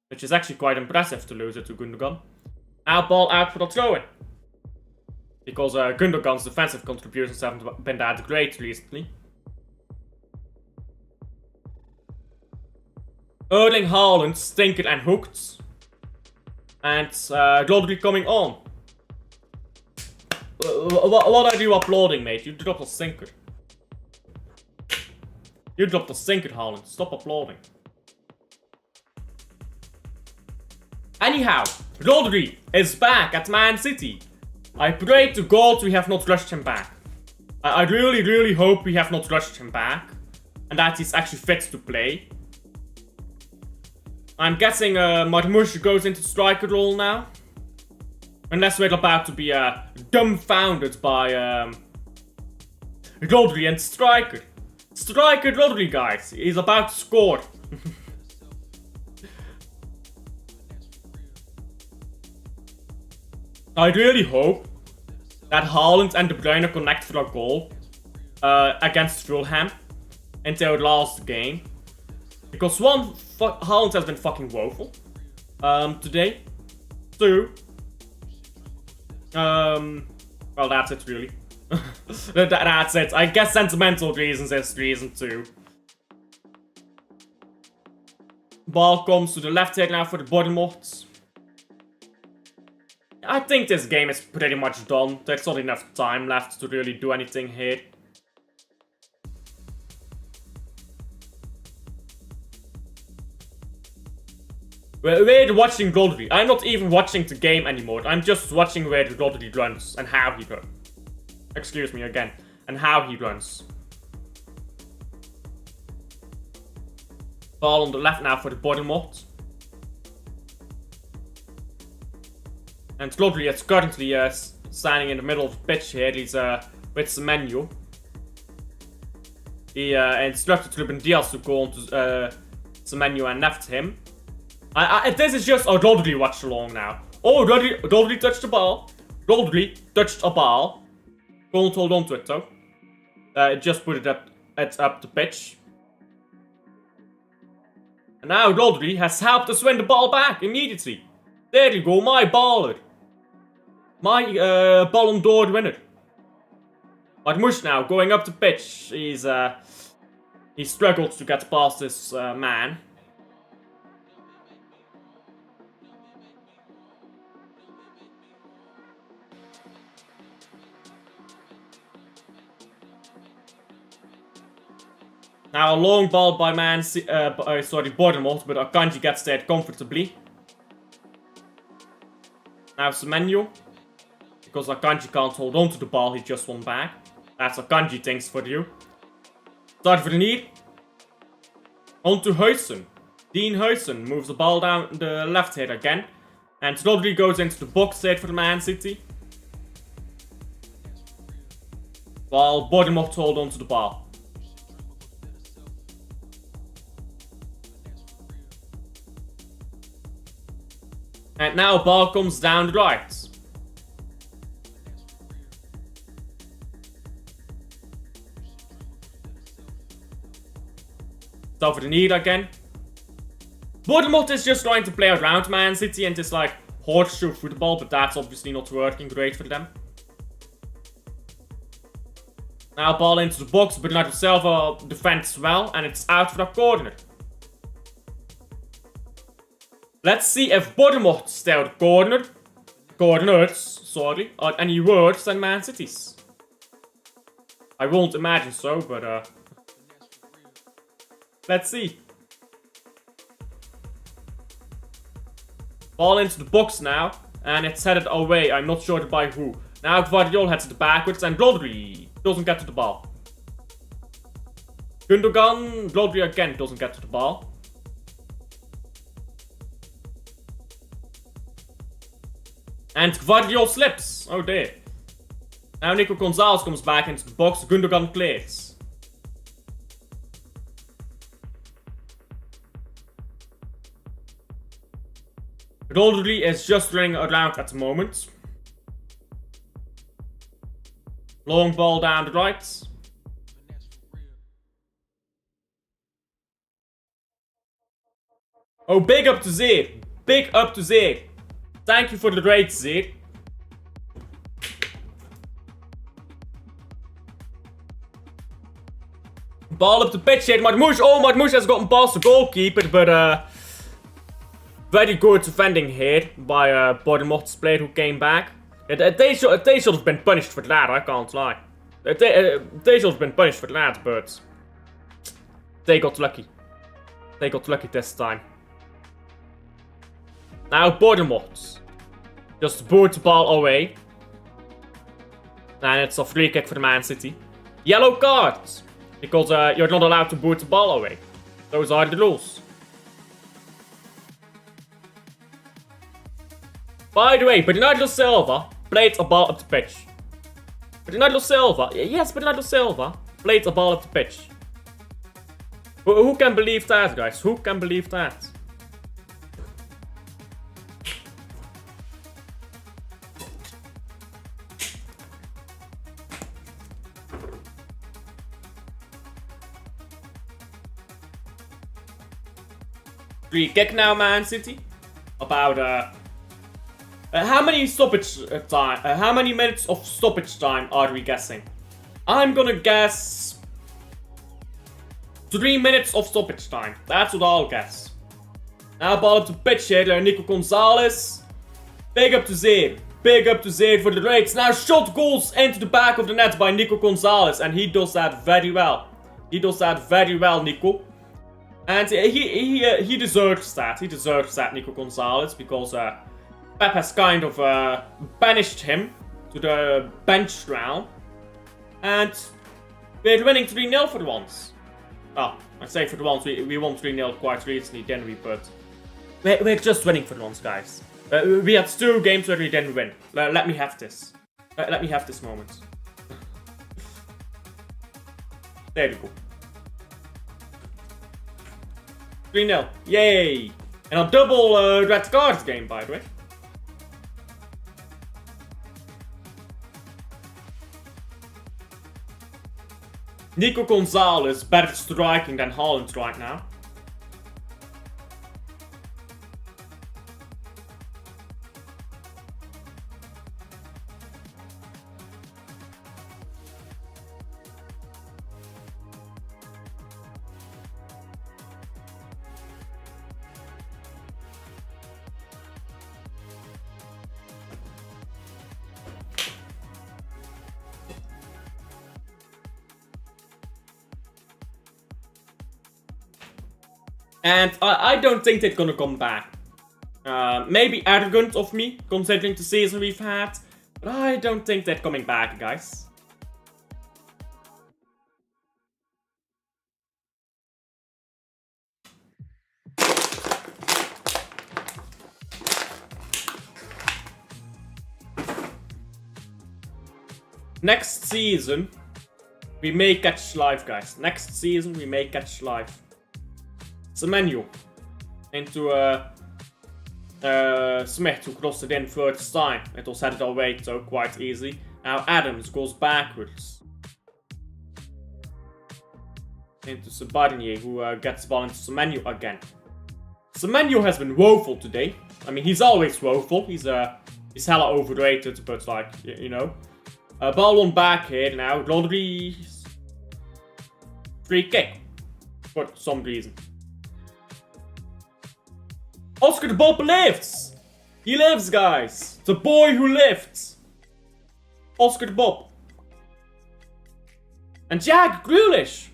Which is actually quite impressive to lose it to Gundogan. Now ball out for the throw-in. Because Gundogan's defensive contributions haven't been that great recently. Erling Haaland stinkered and hooked. And Rodri coming on. What are you applauding, mate? You dropped a sinker. You dropped a sinker, Haaland. Stop applauding. Anyhow, Rodri is back at Man City. I pray to God we have not rushed him back. I really, really hope we have not rushed him back. And that he's actually fit to play. I'm guessing Marmoush goes into striker role now. Unless we're about to be dumbfounded by Rodri and striker. Striker Rodri, guys. He's about to score. I really hope that Haaland and De Bruyne connect for a goal against Fulham in their last game. Because one, Haaland has been fucking woeful today. Two, well, that's it really. That's it. I guess sentimental reasons is reason two. Ball comes to the left here now for the Bournemouth. I think this game is pretty much done. There's not enough time left to really do anything here. We're watching Rodri. I'm not even watching the game anymore. I'm just watching where Rodri runs and how he runs. Excuse me again. And how he runs. Ball on the left now for the Bournemouth. And Rodri is currently standing in the middle of the pitch here. He's with Semenyo. He instructed Ruben Diaz to go on to Semenyo and left him. This is just a Rodri watch-along now. Oh, Rodri touched the ball. Rodri touched a ball. Don't hold on to it though. Just put it up the pitch. And now Rodri has helped us win the ball back immediately. There you go, my baller. My Ballon d'Or winner. Marmoush now going up the pitch. He struggled to get past this man. Now a long ball by Bournemouth, but Akanji gets there comfortably. Now Semenyo. Because Akanji can't hold on to the ball, he just won back. That's Akanji things for you. Start for the knee. On to Huijsen. Dean Huijsen moves the ball down the left here again. And Rodri goes into the box here for the Man City. While Bournemouth hold on to the ball. And now ball comes down the right. Over the need again. Bournemouth is just trying to play around Man City and just like horseshoe football, but that's obviously not working great for them. Now ball into the box, but Bernardo Silva defends well, and it's out for a corner. Let's see if Bournemouth's their corners, are any worse than Man City's. I won't imagine so, but let's see. Ball into the box now, and it's headed away. I'm not sure by who. Now Gvardiol heads it backwards, and Rodri doesn't get to the ball. Gundogan, Rodri again doesn't get to the ball. And Gvardiol slips. Oh dear. Now Nico Gonzalez comes back into the box. Gundogan clears. Rodri is just running around at the moment. Long ball down the right. Oh, big up to Zeer. Big up to Zeer. Thank you for the raid, Zeer. Ball up the pitch here. Marmoush. Oh, Marmoush has gotten past the goalkeeper, but very good defending here by Bournemouth's player who came back. They should have been punished for that, I can't lie. They should have been punished for that, but they got lucky. They got lucky this time. Now Bournemouth just boot the ball away. And it's a free kick for Man City. Yellow card. Because you're not allowed to boot the ball away. Those are the rules. By the way, Bernardo Silva played a ball up the pitch. Bernardo Silva played a ball up the pitch. Who can believe that, guys? Who can believe that? Free kick now, Man City. About how many stoppage time? How many minutes of stoppage time are we guessing? I'm gonna guess 3 minutes of stoppage time. That's what I'll guess. Now ball up to pitch here, Nico Gonzalez. Big up to Zeer. Big up to Zeer for the Raids. Now shot goals into the back of the net by Nico Gonzalez. And he does that very well. He does that very well, Nico. And he deserves that. He deserves that, Nico Gonzalez. Because Pep has kind of banished him to the bench round. And we're winning 3-0 for the once. Well, I say for the once, we won 3-0 quite recently, didn't we? But we're just winning for the once, guys. We had 2 games where we didn't win. Let me have this. Let me have this moment. There we go. 3-0. Yay! And a double red cards game, by the way. Nico Gonzalez better striking than Haaland right now. And I don't think they're gonna come back. Maybe arrogant of me, considering the season we've had. But I don't think they're coming back, guys. Next season, we may catch live, guys. Next season, we may catch live. Semenyo into Smith, who crossed it in first time. It was headed away, so quite easy. Now Adams goes backwards into Sabadini, who gets the ball into Semenyo again. Semenyo has been woeful today. I mean, he's always woeful. He's hella overrated, but like, you know. Ball one back here now. Rodri's free kick for some reason. Oscar the Bob lives! He lives, guys! The boy who lived! Oscar the Bob. And Jack Grealish!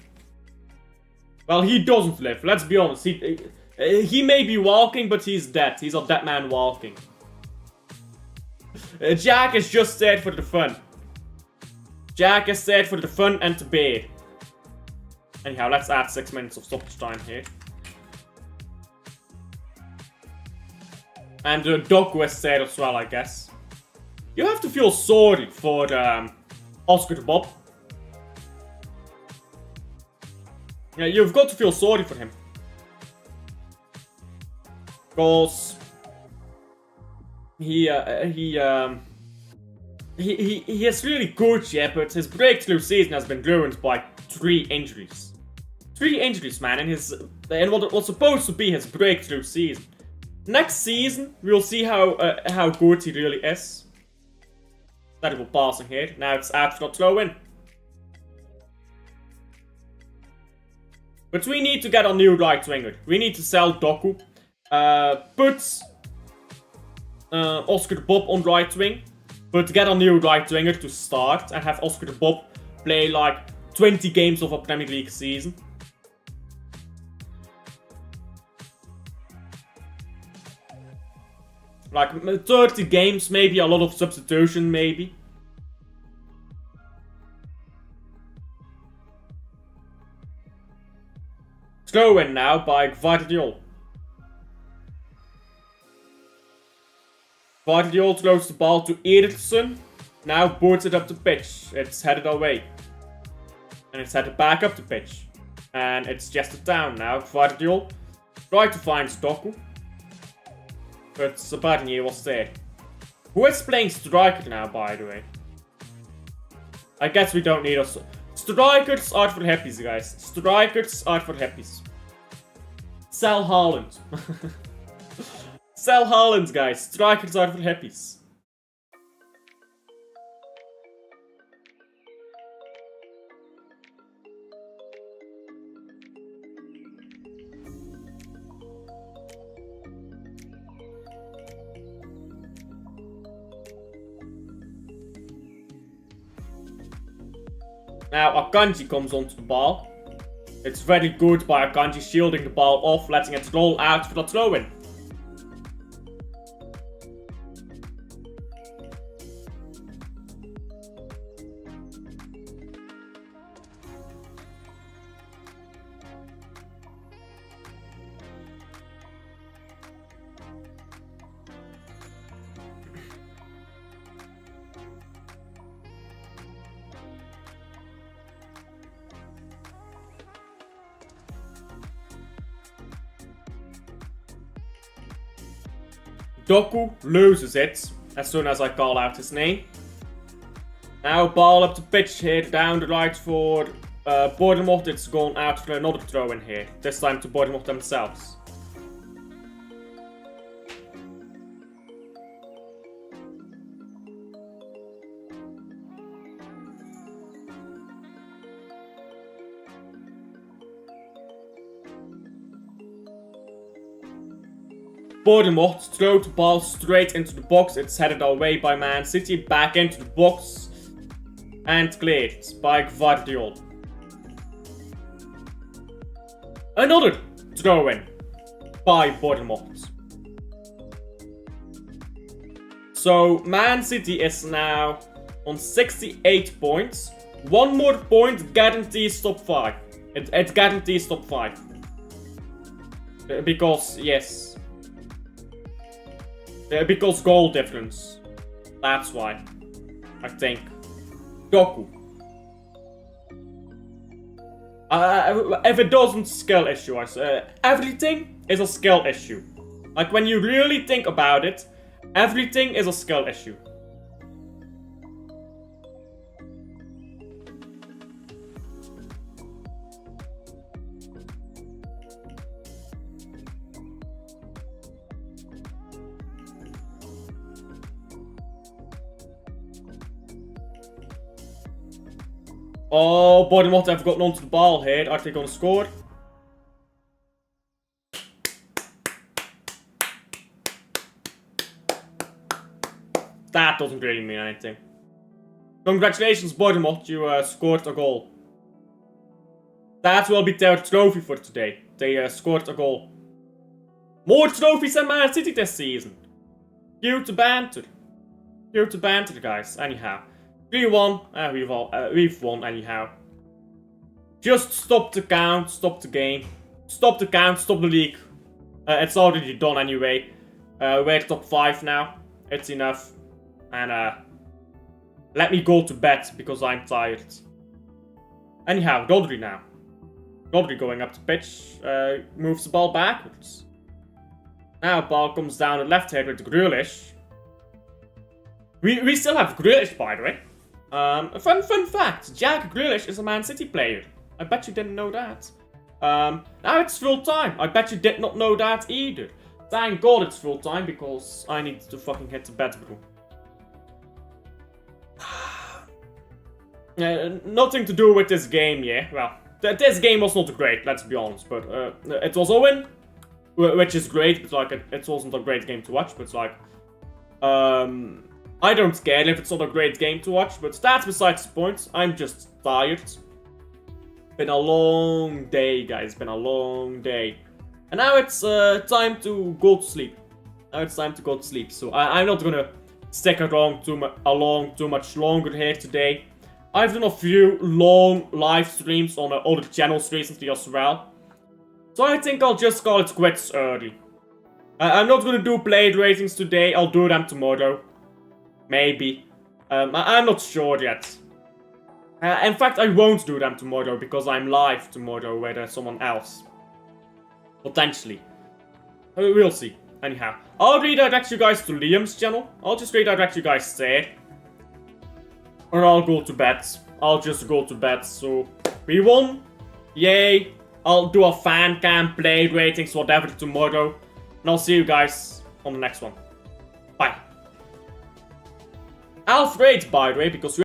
Well, he doesn't live, let's be honest. He may be walking, but he's dead. He's a dead man walking. Jack is just there for the fun. Jack is there for the fun and the beer. Anyhow, let's add 6 minutes of stoppage time here. And Doku is there as well, I guess. You have to feel sorry for Oscar the Bob. Yeah, you've got to feel sorry for him. Because he is really good, yeah, but his breakthrough season has been ruined by 3 injuries. 3 injuries, man, in what was supposed to be his breakthrough season. Next season, we'll see how good he really is. Terrible passing here. Now it's out for a throw-in. But we need to get a new right winger. We need to sell Doku. Put Oscar the Bob on right wing. But get a new right winger to start. And have Oscar the Bob play like 20 games of a Premier League season. Like 30 games, maybe a lot of substitution, maybe. Throw in now by Gvardiol. Gvardiol throws the ball to Eriksson. Now boards it up the pitch. It's headed away. And it's headed back up the pitch. And it's just a down now. Gvardiol tried to find Doku. But Sabadini was there. Who is playing striker now, by the way? I guess we don't need us. Strikers are for happies, guys. Strikers are for happies. Sell Haaland. Sell Haaland, guys. Strikers are for happies. Now Akanji comes onto the ball. It's very good by Akanji shielding the ball off, letting it roll out for the throw-in. Doku loses it as soon as I call out his name. Now ball up the pitch here, down the right for Bournemouth. It's going out for another throw in here, this time to Bournemouth themselves. Bournemouth throw the ball straight into the box. It's headed away by Man City, back into the box and cleared by Guardiola. Another throw in by Bournemouth. So Man City is now on 68 points. One more point guarantees top 5. It guarantees top 5. Because, yes. Because goal difference. That's why. I think. Doku. If it doesn't skill issue, everything is a skill issue. Like when you really think about it, everything is a skill issue. Oh, Bournemouth have gotten onto the ball here. Are they going to score? That doesn't really mean anything. Congratulations, Bournemouth. You scored a goal. That will be their trophy for today. They scored a goal. More trophies than Man City this season. Cue to banter. Cue to banter, guys. Anyhow. 3-1, we've won anyhow. Just stop the count, stop the game. Stop the count, stop the league. It's already done anyway. We're top 5 now. It's enough. And let me go to bed because I'm tired. Anyhow, Rodri now. Rodri going up the pitch, moves the ball backwards. Now ball comes down the left here with Grealish. We still have Grealish, by the way. A fun fact, Jack Grealish is a Man City player. I bet you didn't know that. Now it's full time. I bet you did not know that either. Thank God it's full time because I need to fucking hit the bedroom. Nothing to do with this game, yeah. Well, this game was not great, let's be honest. But it was a win, which is great. But like, it wasn't a great game to watch. But it's like, I don't care if it's not a great game to watch, but that's besides the point. I'm just tired. Been a long day, guys. Been a long day. And now it's time to go to sleep. Now it's time to go to sleep. So I'm not gonna stick around too much longer here today. I've done a few long live streams on other channels recently as well. So I think I'll just call it quits early. I'm not gonna do play ratings today. I'll do them tomorrow. Maybe. I'm not sure yet. In fact, I won't do them tomorrow because I'm live tomorrow with someone else. Potentially. We'll see. Anyhow, I'll redirect you guys to Liam's channel. I'll just redirect you guys there. Or I'll go to bed. I'll just go to bed. So, we won. Yay. I'll do a fan cam, play ratings, whatever tomorrow. And I'll see you guys on the next one. Bye. Alf rates, by the way, because